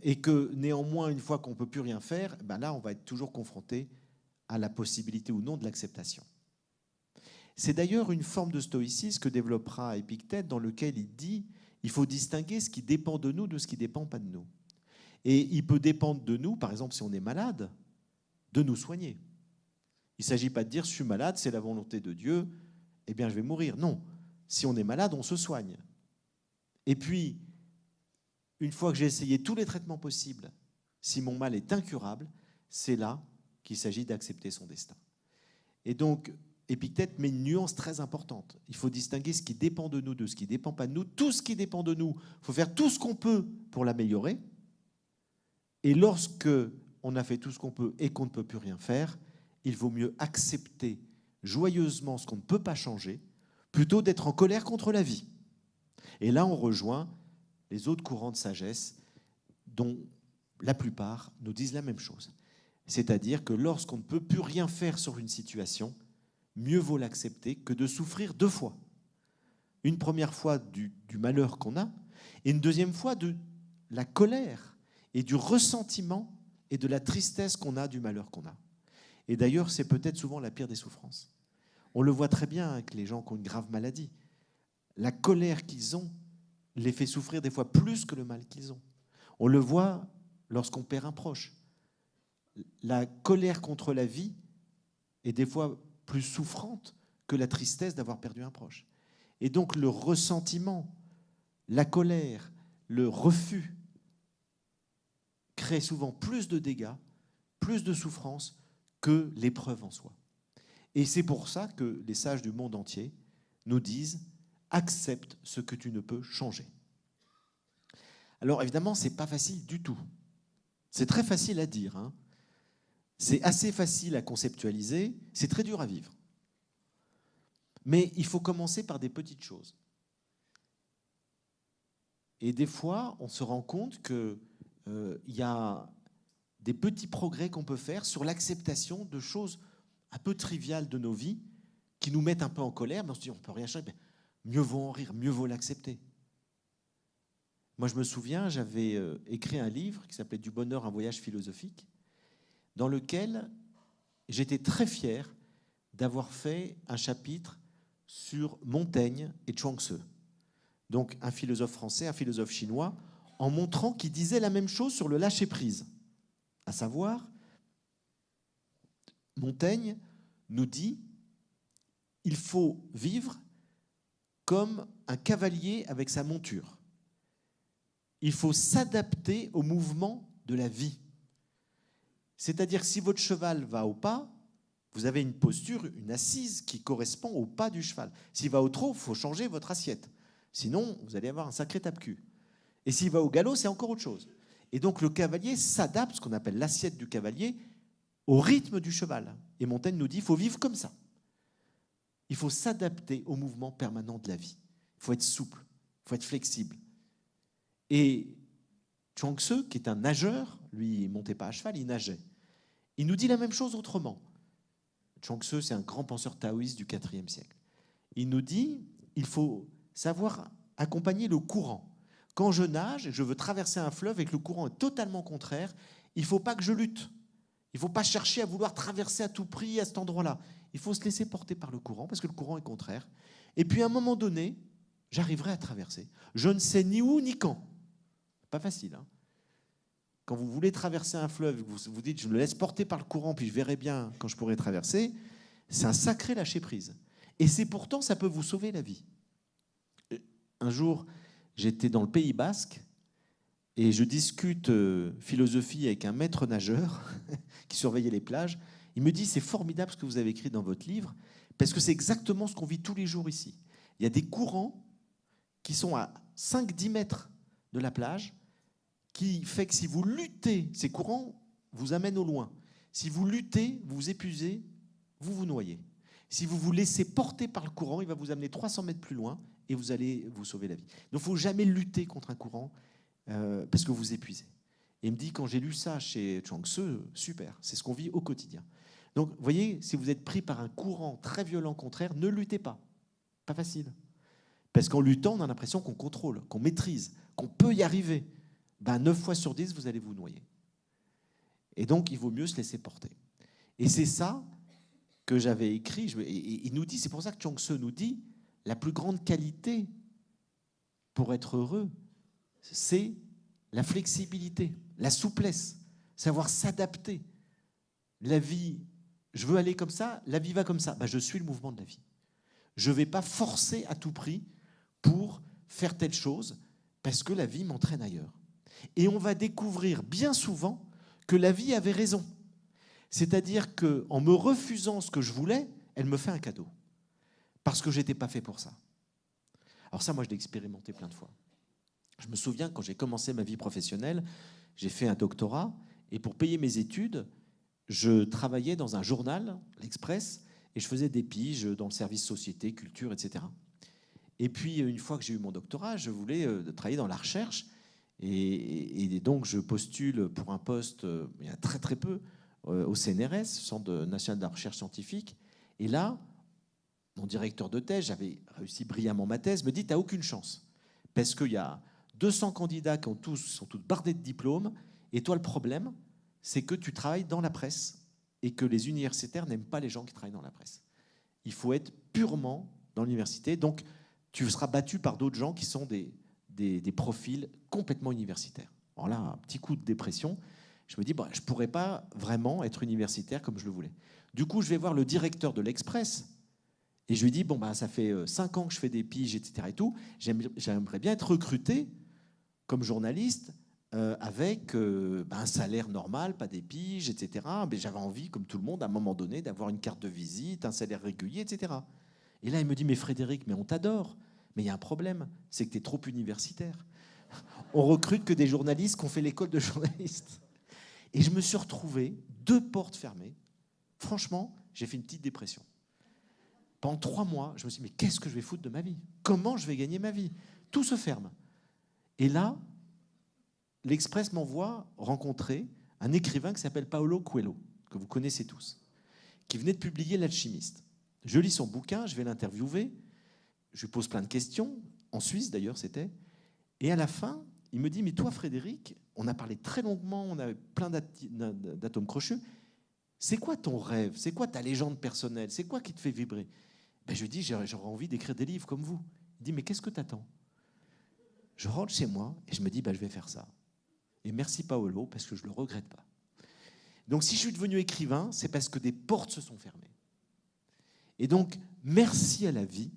et que néanmoins, une fois qu'on ne peut plus rien faire, ben là, on va être toujours confronté à la possibilité ou non de l'acceptation. C'est d'ailleurs une forme de stoïcisme que développera Épictète, dans lequel il dit il faut distinguer ce qui dépend de nous de ce qui ne dépend pas de nous. Et il peut dépendre de nous, par exemple, si on est malade, de nous soigner. Il ne s'agit pas de dire « je suis malade, c'est la volonté de Dieu, eh bien je vais mourir ». Non, si on est malade, on se soigne. Et puis, une fois que j'ai essayé tous les traitements possibles, si mon mal est incurable, c'est là qu'il s'agit d'accepter son destin. Et donc, Épictète met une nuance très importante. Il faut distinguer ce qui dépend de nous de ce qui ne dépend pas de nous. Tout ce qui dépend de nous, il faut faire tout ce qu'on peut pour l'améliorer. Et lorsque on a fait tout ce qu'on peut et qu'on ne peut plus rien faire, il vaut mieux accepter joyeusement ce qu'on ne peut pas changer, plutôt d'être en colère contre la vie. Et là, on rejoint les autres courants de sagesse, dont la plupart nous disent la même chose. C'est-à-dire que lorsqu'on ne peut plus rien faire sur une situation, mieux vaut l'accepter que de souffrir deux fois. Une première fois du malheur qu'on a, et une deuxième fois de la colère et du ressentiment et de la tristesse qu'on a du malheur qu'on a. Et d'ailleurs, c'est peut-être souvent la pire des souffrances. On le voit très bien avec les gens qui ont une grave maladie. La colère qu'ils ont les fait souffrir des fois plus que le mal qu'ils ont. On le voit lorsqu'on perd un proche. La colère contre la vie est des fois plus souffrante que la tristesse d'avoir perdu un proche. Et donc le ressentiment, la colère, le refus créent souvent plus de dégâts, plus de souffrance que l'épreuve en soi. Et c'est pour ça que les sages du monde entier nous disent « accepte ce que tu ne peux changer ». Alors évidemment, ce n'est pas facile du tout. C'est très facile à dire, hein. C'est assez facile à conceptualiser, c'est très dur à vivre. Mais il faut commencer par des petites choses. Et des fois, on se rend compte qu'il y a des petits progrès qu'on peut faire sur l'acceptation de choses un peu triviales de nos vies qui nous mettent un peu en colère, mais on se dit on ne peut rien changer. Mieux vaut en rire, mieux vaut l'accepter. Moi, je me souviens, j'avais écrit un livre qui s'appelait « Du bonheur, un voyage philosophique », dans lequel j'étais très fier d'avoir fait un chapitre sur Montaigne et Chuang Tzu. Donc un philosophe français, un philosophe chinois, en montrant qu'il disait la même chose sur le lâcher-prise. À savoir, Montaigne nous dit « il faut vivre comme un cavalier avec sa monture. Il faut s'adapter au mouvement de la vie. C'est-à-dire, si votre cheval va au pas, vous avez une posture, une assise qui correspond au pas du cheval. S'il va au trot, il faut changer votre assiette. Sinon, vous allez avoir un sacré tape-cul. Et s'il va au galop, c'est encore autre chose. Et donc, le cavalier s'adapte, ce qu'on appelle l'assiette du cavalier, au rythme du cheval. Et Montaigne nous dit, il faut vivre comme ça. Il faut s'adapter au mouvement permanent de la vie. Il faut être souple, il faut être flexible. Et Chuang Tzu, qui est un nageur, lui, il ne montait pas à cheval, il nageait. Il nous dit la même chose autrement. Chuang Tzu, c'est un grand penseur taoïste du IVe siècle. Il nous dit, il faut savoir accompagner le courant. Quand je nage et je veux traverser un fleuve et que le courant est totalement contraire, il ne faut pas que je lutte. Il ne faut pas chercher à vouloir traverser à tout prix à cet endroit-là. Il faut se laisser porter par le courant parce que le courant est contraire. Et puis à un moment donné, j'arriverai à traverser. Je ne sais ni où ni quand. Pas facile, hein. Quand vous voulez traverser un fleuve, vous vous dites je me laisse porter par le courant puis je verrai bien quand je pourrai traverser, c'est un sacré lâcher-prise. Et c'est pourtant, ça peut vous sauver la vie. Un jour, j'étais dans le Pays Basque et je discute philosophie avec un maître nageur qui surveillait les plages. Il me dit c'est formidable ce que vous avez écrit dans votre livre parce que c'est exactement ce qu'on vit tous les jours ici. Il y a des courants qui sont à 5-10 mètres de la plage qui fait que si vous luttez, ces courants vous amènent au loin. Si vous luttez, vous vous épuisez, vous vous noyez. Si vous vous laissez porter par le courant, il va vous amener 300 mètres plus loin et vous allez vous sauver la vie. Donc il ne faut jamais lutter contre un courant parce que vous vous épuisez. Et il me dit, quand j'ai lu ça chez Chuang Tzu, super, c'est ce qu'on vit au quotidien. Donc vous voyez, si vous êtes pris par un courant très violent contraire, ne luttez pas. Pas facile. Parce qu'en luttant, on a l'impression qu'on contrôle, qu'on maîtrise, qu'on peut y arriver. 9 fois sur 10, vous allez vous noyer. Et donc, il vaut mieux se laisser porter. Et c'est ça que j'avais écrit. Et il nous dit, c'est pour ça que Chuang Tzu nous dit, la plus grande qualité pour être heureux, c'est la flexibilité, la souplesse, savoir s'adapter. La vie, je veux aller comme ça, la vie va comme ça. Je suis le mouvement de la vie. Je ne vais pas forcer à tout prix pour faire telle chose parce que la vie m'entraîne ailleurs. Et on va découvrir bien souvent que la vie avait raison. C'est-à-dire qu'en me refusant ce que je voulais, elle me fait un cadeau. Parce que je n'étais pas fait pour ça. Alors ça, moi, je l'ai expérimenté plein de fois. Je me souviens, quand j'ai commencé ma vie professionnelle, j'ai fait un doctorat, et pour payer mes études, je travaillais dans un journal, l'Express, et je faisais des piges dans le service société, culture, etc. Et puis, une fois que j'ai eu mon doctorat, je voulais travailler dans la recherche. Et donc, je postule pour un poste, il y a très très peu, au CNRS, Centre national de la recherche scientifique. Et là, mon directeur de thèse, j'avais réussi brillamment ma thèse, me dit « tu n'as aucune chance. Parce qu'il y a 200 candidats qui sont tous bardés de diplômes. Et toi, le problème, c'est que tu travailles dans la presse et que les universitaires n'aiment pas les gens qui travaillent dans la presse. Il faut être purement dans l'université. Donc, tu seras battu par d'autres gens qui sont des des profils complètement universitaires. Alors là, un petit coup de dépression. Je me dis, je ne pourrais pas vraiment être universitaire comme je le voulais. Du coup, je vais voir le directeur de l'Express et je lui dis, ça fait 5 ans que je fais des piges, etc. et tout. J'aimerais bien être recruté comme journaliste avec un salaire normal, pas des piges, etc. Mais j'avais envie, comme tout le monde, à un moment donné, d'avoir une carte de visite, un salaire régulier, etc. Et là, il me dit, mais Frédéric, mais on t'adore. Mais il y a un problème, c'est que tu es trop universitaire. On recrute que des journalistes qui ont fait l'école de journaliste. Et je me suis retrouvé 2 portes fermées. Franchement, j'ai fait une petite dépression. Pendant 3 mois, je me suis dit, mais qu'est-ce que je vais foutre de ma vie? Comment je vais gagner ma vie? Tout se ferme. Et là, l'Express m'envoie rencontrer un écrivain qui s'appelle Paulo Coelho, que vous connaissez tous, qui venait de publier L'Alchimiste. Je lis son bouquin, je vais l'interviewer, je lui pose plein de questions, en Suisse d'ailleurs c'était, et à la fin, il me dit, mais toi Frédéric, on a parlé très longuement, on avait plein d'atomes crochus, c'est quoi ton rêve? C'est quoi ta légende personnelle? C'est quoi qui te fait vibrer? Je lui dis, j'aurais envie d'écrire des livres comme vous. Il dit, mais qu'est-ce que t'attends? Je rentre chez moi et je me dis, je vais faire ça. Et merci Paolo, parce que je ne le regrette pas. Donc si je suis devenu écrivain, c'est parce que des portes se sont fermées. Et donc, merci à la vie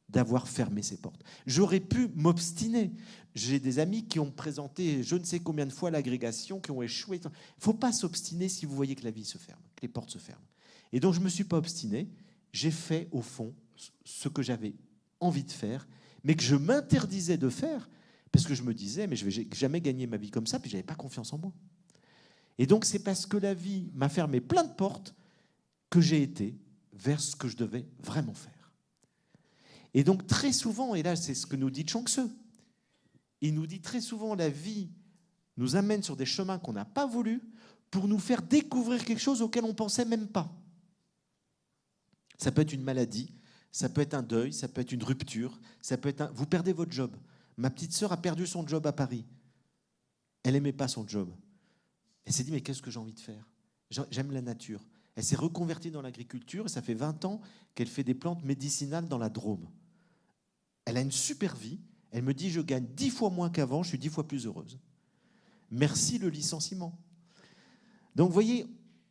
d'avoir fermé ces portes. J'aurais pu m'obstiner. J'ai des amis qui ont présenté je ne sais combien de fois l'agrégation, qui ont échoué. Il ne faut pas s'obstiner si vous voyez que la vie se ferme, que les portes se ferment. Et donc, je ne me suis pas obstiné. J'ai fait, au fond, ce que j'avais envie de faire, mais que je m'interdisais de faire, parce que je me disais, mais je ne vais jamais gagner ma vie comme ça, puis je n'avais pas confiance en moi. Et donc, c'est parce que la vie m'a fermé plein de portes que j'ai été vers ce que je devais vraiment faire. Et donc, très souvent, et là, c'est ce que nous dit Chuang Tzu, il nous dit très souvent, la vie nous amène sur des chemins qu'on n'a pas voulu pour nous faire découvrir quelque chose auquel on ne pensait même pas. Ça peut être une maladie, ça peut être un deuil, ça peut être une rupture, ça peut être vous perdez votre job. Ma petite sœur a perdu son job à Paris. Elle n'aimait pas son job. Elle s'est dit, mais qu'est-ce que j'ai envie de faire? J'aime la nature. Elle s'est reconvertie dans l'agriculture et ça fait 20 ans qu'elle fait des plantes médicinales dans la Drôme. Elle a une super vie. Elle me dit, je gagne 10 fois moins qu'avant, je suis 10 fois plus heureuse. Merci le licenciement. Donc vous voyez,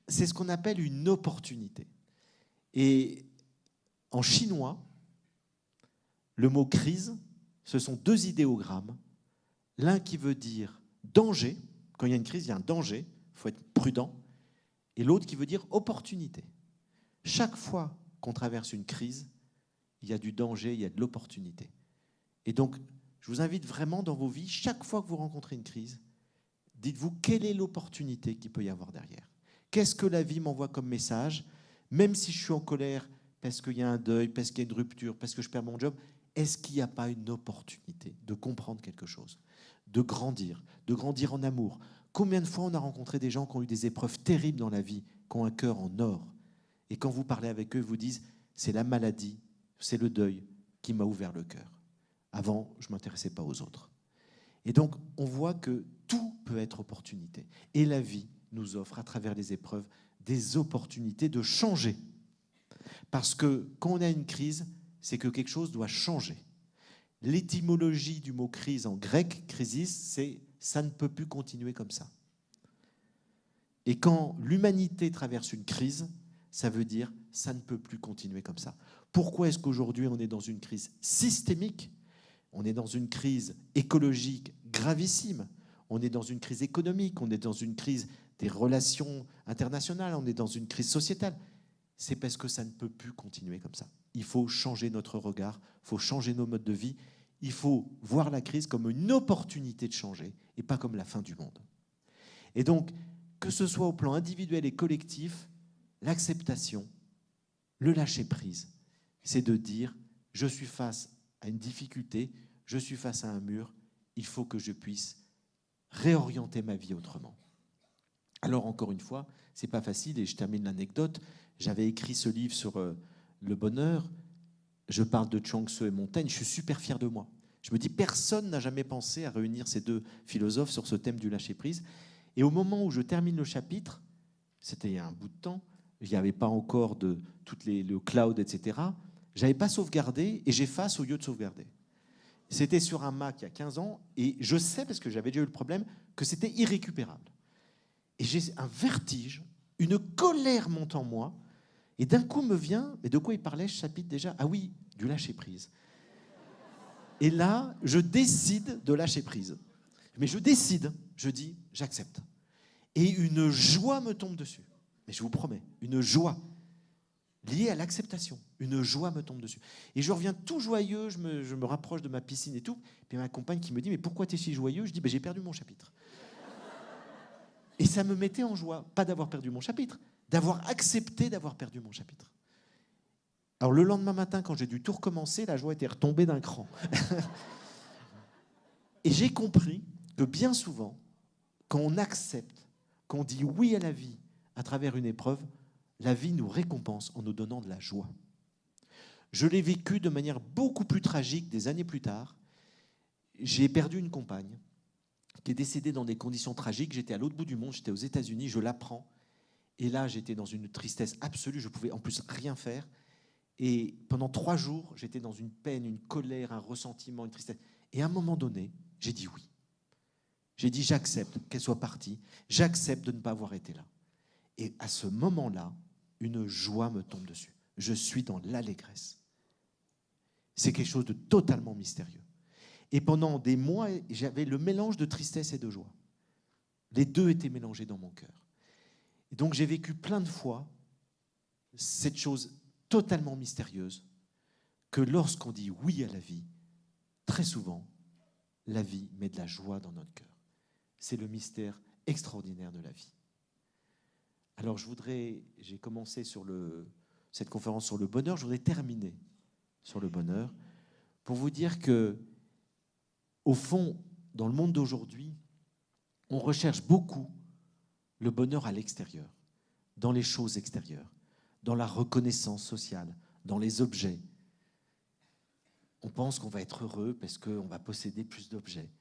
c'est ce qu'on appelle une opportunité. Et en chinois, le mot crise, ce sont 2 idéogrammes. L'un qui veut dire danger. Quand il y a une crise, il y a un danger, il faut être prudent. Et l'autre qui veut dire opportunité. Chaque fois qu'on traverse une crise, il y a du danger, il y a de l'opportunité. Et donc, je vous invite vraiment dans vos vies, chaque fois que vous rencontrez une crise, dites-vous quelle est l'opportunité qu'il peut y avoir derrière. Qu'est-ce que la vie m'envoie comme message? Même si je suis en colère parce qu'il y a un deuil, parce qu'il y a une rupture, parce que je perds mon job, est-ce qu'il n'y a pas une opportunité de comprendre quelque chose, de grandir en amour? Combien de fois on a rencontré des gens qui ont eu des épreuves terribles dans la vie, qui ont un cœur en or, et quand vous parlez avec eux, ils vous disent c'est la maladie, c'est le deuil qui m'a ouvert le cœur. Avant, je ne m'intéressais pas aux autres. Et donc, on voit que tout peut être opportunité. Et la vie nous offre, à travers les épreuves, des opportunités de changer. Parce que quand on a une crise, c'est que quelque chose doit changer. L'étymologie du mot crise en grec, crisis, c'est « ça ne peut plus continuer comme ça ». Et quand l'humanité traverse une crise, ça veut dire « ça ne peut plus continuer comme ça ». Pourquoi est-ce qu'aujourd'hui on est dans une crise systémique? On est dans une crise écologique gravissime, on est dans une crise économique, on est dans une crise des relations internationales, on est dans une crise sociétale. C'est parce que ça ne peut plus continuer comme ça. Il faut changer notre regard, il faut changer nos modes de vie, il faut voir la crise comme une opportunité de changer et pas comme la fin du monde. Et donc, que ce soit au plan individuel et collectif, l'acceptation, le lâcher-prise, c'est de dire « je suis face à une difficulté, je suis face à un mur, il faut que je puisse réorienter ma vie autrement ». Alors, encore une fois, c'est pas facile et je termine l'anecdote. J'avais écrit ce livre sur le bonheur. Je parle de Chuang Tzu et Montaigne. Je suis super fier de moi. Je me dis, personne n'a jamais pensé à réunir ces 2 philosophes sur ce thème du lâcher-prise. Et au moment où je termine le chapitre, c'était il y a un bout de temps, il n'y avait pas encore de le cloud, etc. Je n'avais pas sauvegardé et j'efface au lieu de sauvegarder. C'était sur un Mac il y a 15 ans, et je sais, parce que j'avais déjà eu le problème, que c'était irrécupérable. Et j'ai un vertige, une colère monte en moi, et d'un coup me vient, mais de quoi il parlait ce chapitre déjà? Ah oui, du lâcher-prise. Et là, je décide de lâcher prise. Mais je décide, je dis, j'accepte. Et une joie me tombe dessus. Mais je vous promets, une joie liée à l'acceptation. Une joie me tombe dessus. Et je reviens tout joyeux, je me rapproche de ma piscine et tout. Puis ma compagne qui me dit, mais pourquoi tu es si joyeux? Je dis, j'ai perdu mon chapitre. Et ça me mettait en joie, pas d'avoir perdu mon chapitre, d'avoir accepté d'avoir perdu mon chapitre. Alors le lendemain matin, quand j'ai dû tout recommencer, la joie était retombée d'un cran. Et j'ai compris que bien souvent, quand on accepte, qu'on dit oui à la vie à travers une épreuve, la vie nous récompense en nous donnant de la joie. Je l'ai vécu de manière beaucoup plus tragique des années plus tard. J'ai perdu une compagne qui est décédée dans des conditions tragiques. J'étais à l'autre bout du monde, j'étais aux États-Unis, je l'apprends. Et là, j'étais dans une tristesse absolue, je ne pouvais en plus rien faire. Et pendant 3 jours, j'étais dans une peine, une colère, un ressentiment, une tristesse. Et à un moment donné, j'ai dit oui. J'ai dit j'accepte qu'elle soit partie, j'accepte de ne pas avoir été là. Et à ce moment-là, une joie me tombe dessus. Je suis dans l'allégresse. C'est quelque chose de totalement mystérieux. Et pendant des mois, j'avais le mélange de tristesse et de joie. Les deux étaient mélangés dans mon cœur. Et donc j'ai vécu plein de fois cette chose totalement mystérieuse que lorsqu'on dit oui à la vie, très souvent, la vie met de la joie dans notre cœur. C'est le mystère extraordinaire de la vie. Alors j'ai commencé cette conférence sur le bonheur, je voudrais terminer sur le bonheur pour vous dire que, au fond, dans le monde d'aujourd'hui, on recherche beaucoup le bonheur à l'extérieur, dans les choses extérieures, dans la reconnaissance sociale, dans les objets. On pense qu'on va être heureux parce qu'on va posséder plus d'objets.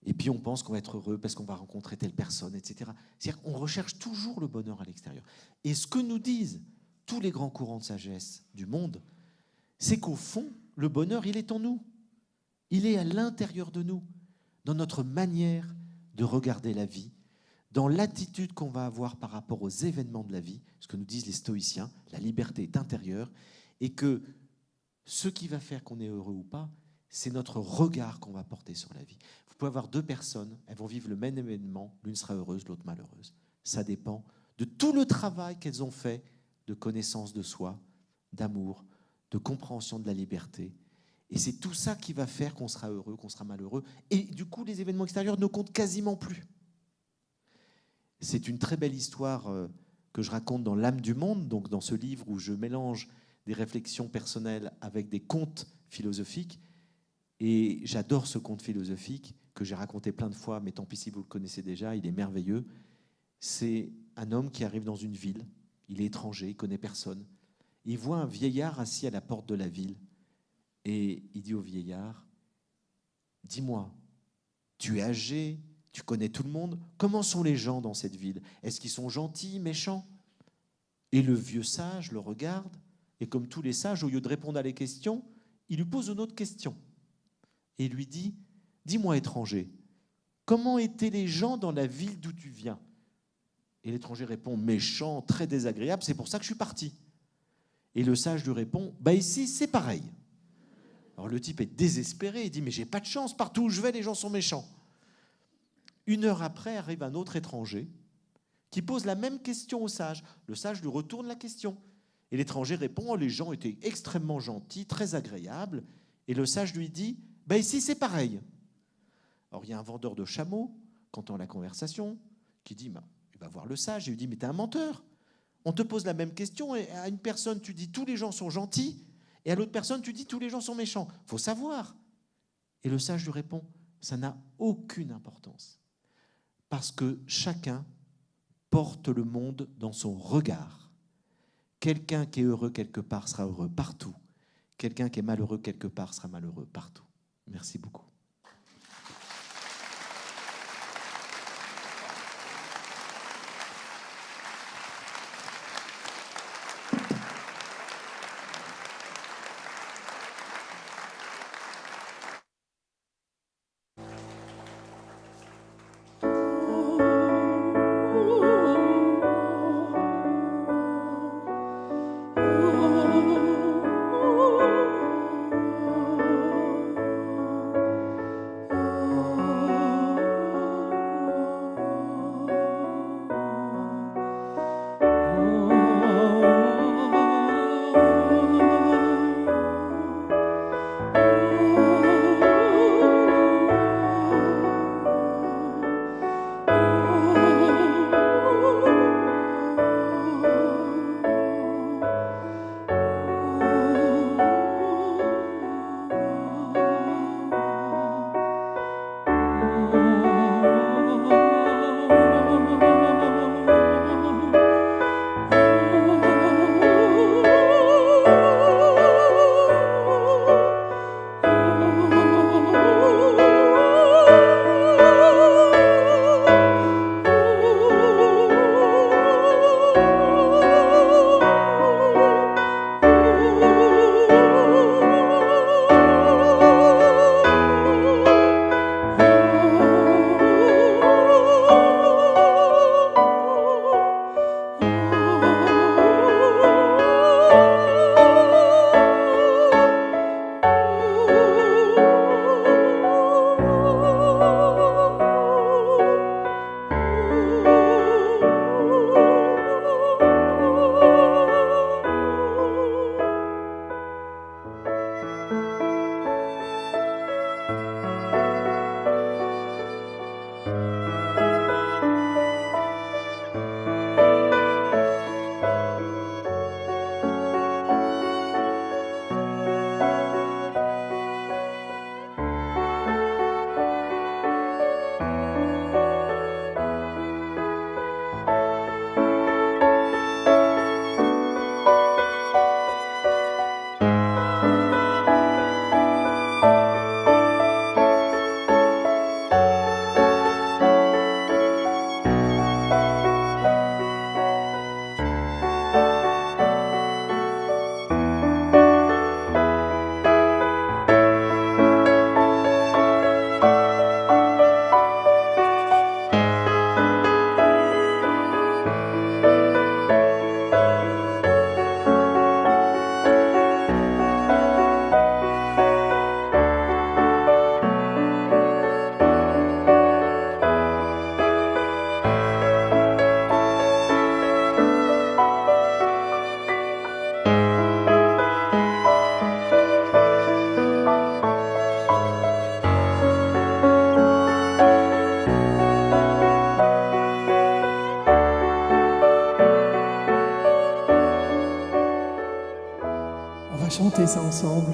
Et puis on pense qu'on va être heureux parce qu'on va rencontrer telle personne, etc. C'est-à-dire qu'on recherche toujours le bonheur à l'extérieur. Et ce que nous disent tous les grands courants de sagesse du monde, c'est qu'au fond, le bonheur, il est en nous. Il est à l'intérieur de nous, dans notre manière de regarder la vie, dans l'attitude qu'on va avoir par rapport aux événements de la vie, ce que nous disent les stoïciens, la liberté est intérieure, et que ce qui va faire qu'on est heureux ou pas, c'est notre regard qu'on va porter sur la vie. Vous pouvez avoir 2 personnes, elles vont vivre le même événement, l'une sera heureuse, l'autre malheureuse. Ça dépend de tout le travail qu'elles ont fait de connaissance de soi, d'amour, de compréhension de la liberté. Et c'est tout ça qui va faire qu'on sera heureux, qu'on sera malheureux. Et du coup, les événements extérieurs ne comptent quasiment plus. C'est une très belle histoire que je raconte dans L'âme du monde, donc dans ce livre où je mélange des réflexions personnelles avec des contes philosophiques. Et j'adore ce conte philosophique que j'ai raconté plein de fois, mais tant pis si vous le connaissez déjà, il est merveilleux. C'est un homme qui arrive dans une ville, il est étranger, il ne connaît personne. Il voit un vieillard assis à la porte de la ville et il dit au vieillard, « Dis-moi, tu es âgé, tu connais tout le monde, comment sont les gens dans cette ville? Est-ce qu'ils sont gentils, méchants ?» Et le vieux sage le regarde et comme tous les sages, au lieu de répondre à les questions, il lui pose une autre question. Et il lui dit, « Dis-moi, étranger, comment étaient les gens dans la ville d'où tu viens ?» Et l'étranger répond, « Méchant, très désagréable, c'est pour ça que je suis parti. » Et le sage lui répond, « Ici, c'est pareil. » Alors le type est désespéré, il dit, « Mais j'ai pas de chance, partout où je vais, les gens sont méchants. » 1 heure après, arrive un autre étranger qui pose la même question au sage. Le sage lui retourne la question. Et l'étranger répond, « Oh, les gens étaient extrêmement gentils, très agréables. » Et le sage lui dit, « Ici, c'est pareil. » Alors, il y a un vendeur de chameaux, qui entend la conversation, qui dit, il va voir le sage, et lui dit, « Mais t'es un menteur. On te pose la même question, et à une personne, tu dis, tous les gens sont gentils, et à l'autre personne, tu dis, tous les gens sont méchants. Il faut savoir. » Et le sage lui répond, « Ça n'a aucune importance. Parce que chacun porte le monde dans son regard. Quelqu'un qui est heureux quelque part sera heureux partout. Quelqu'un qui est malheureux quelque part sera malheureux partout. » Merci beaucoup. ça ensemble.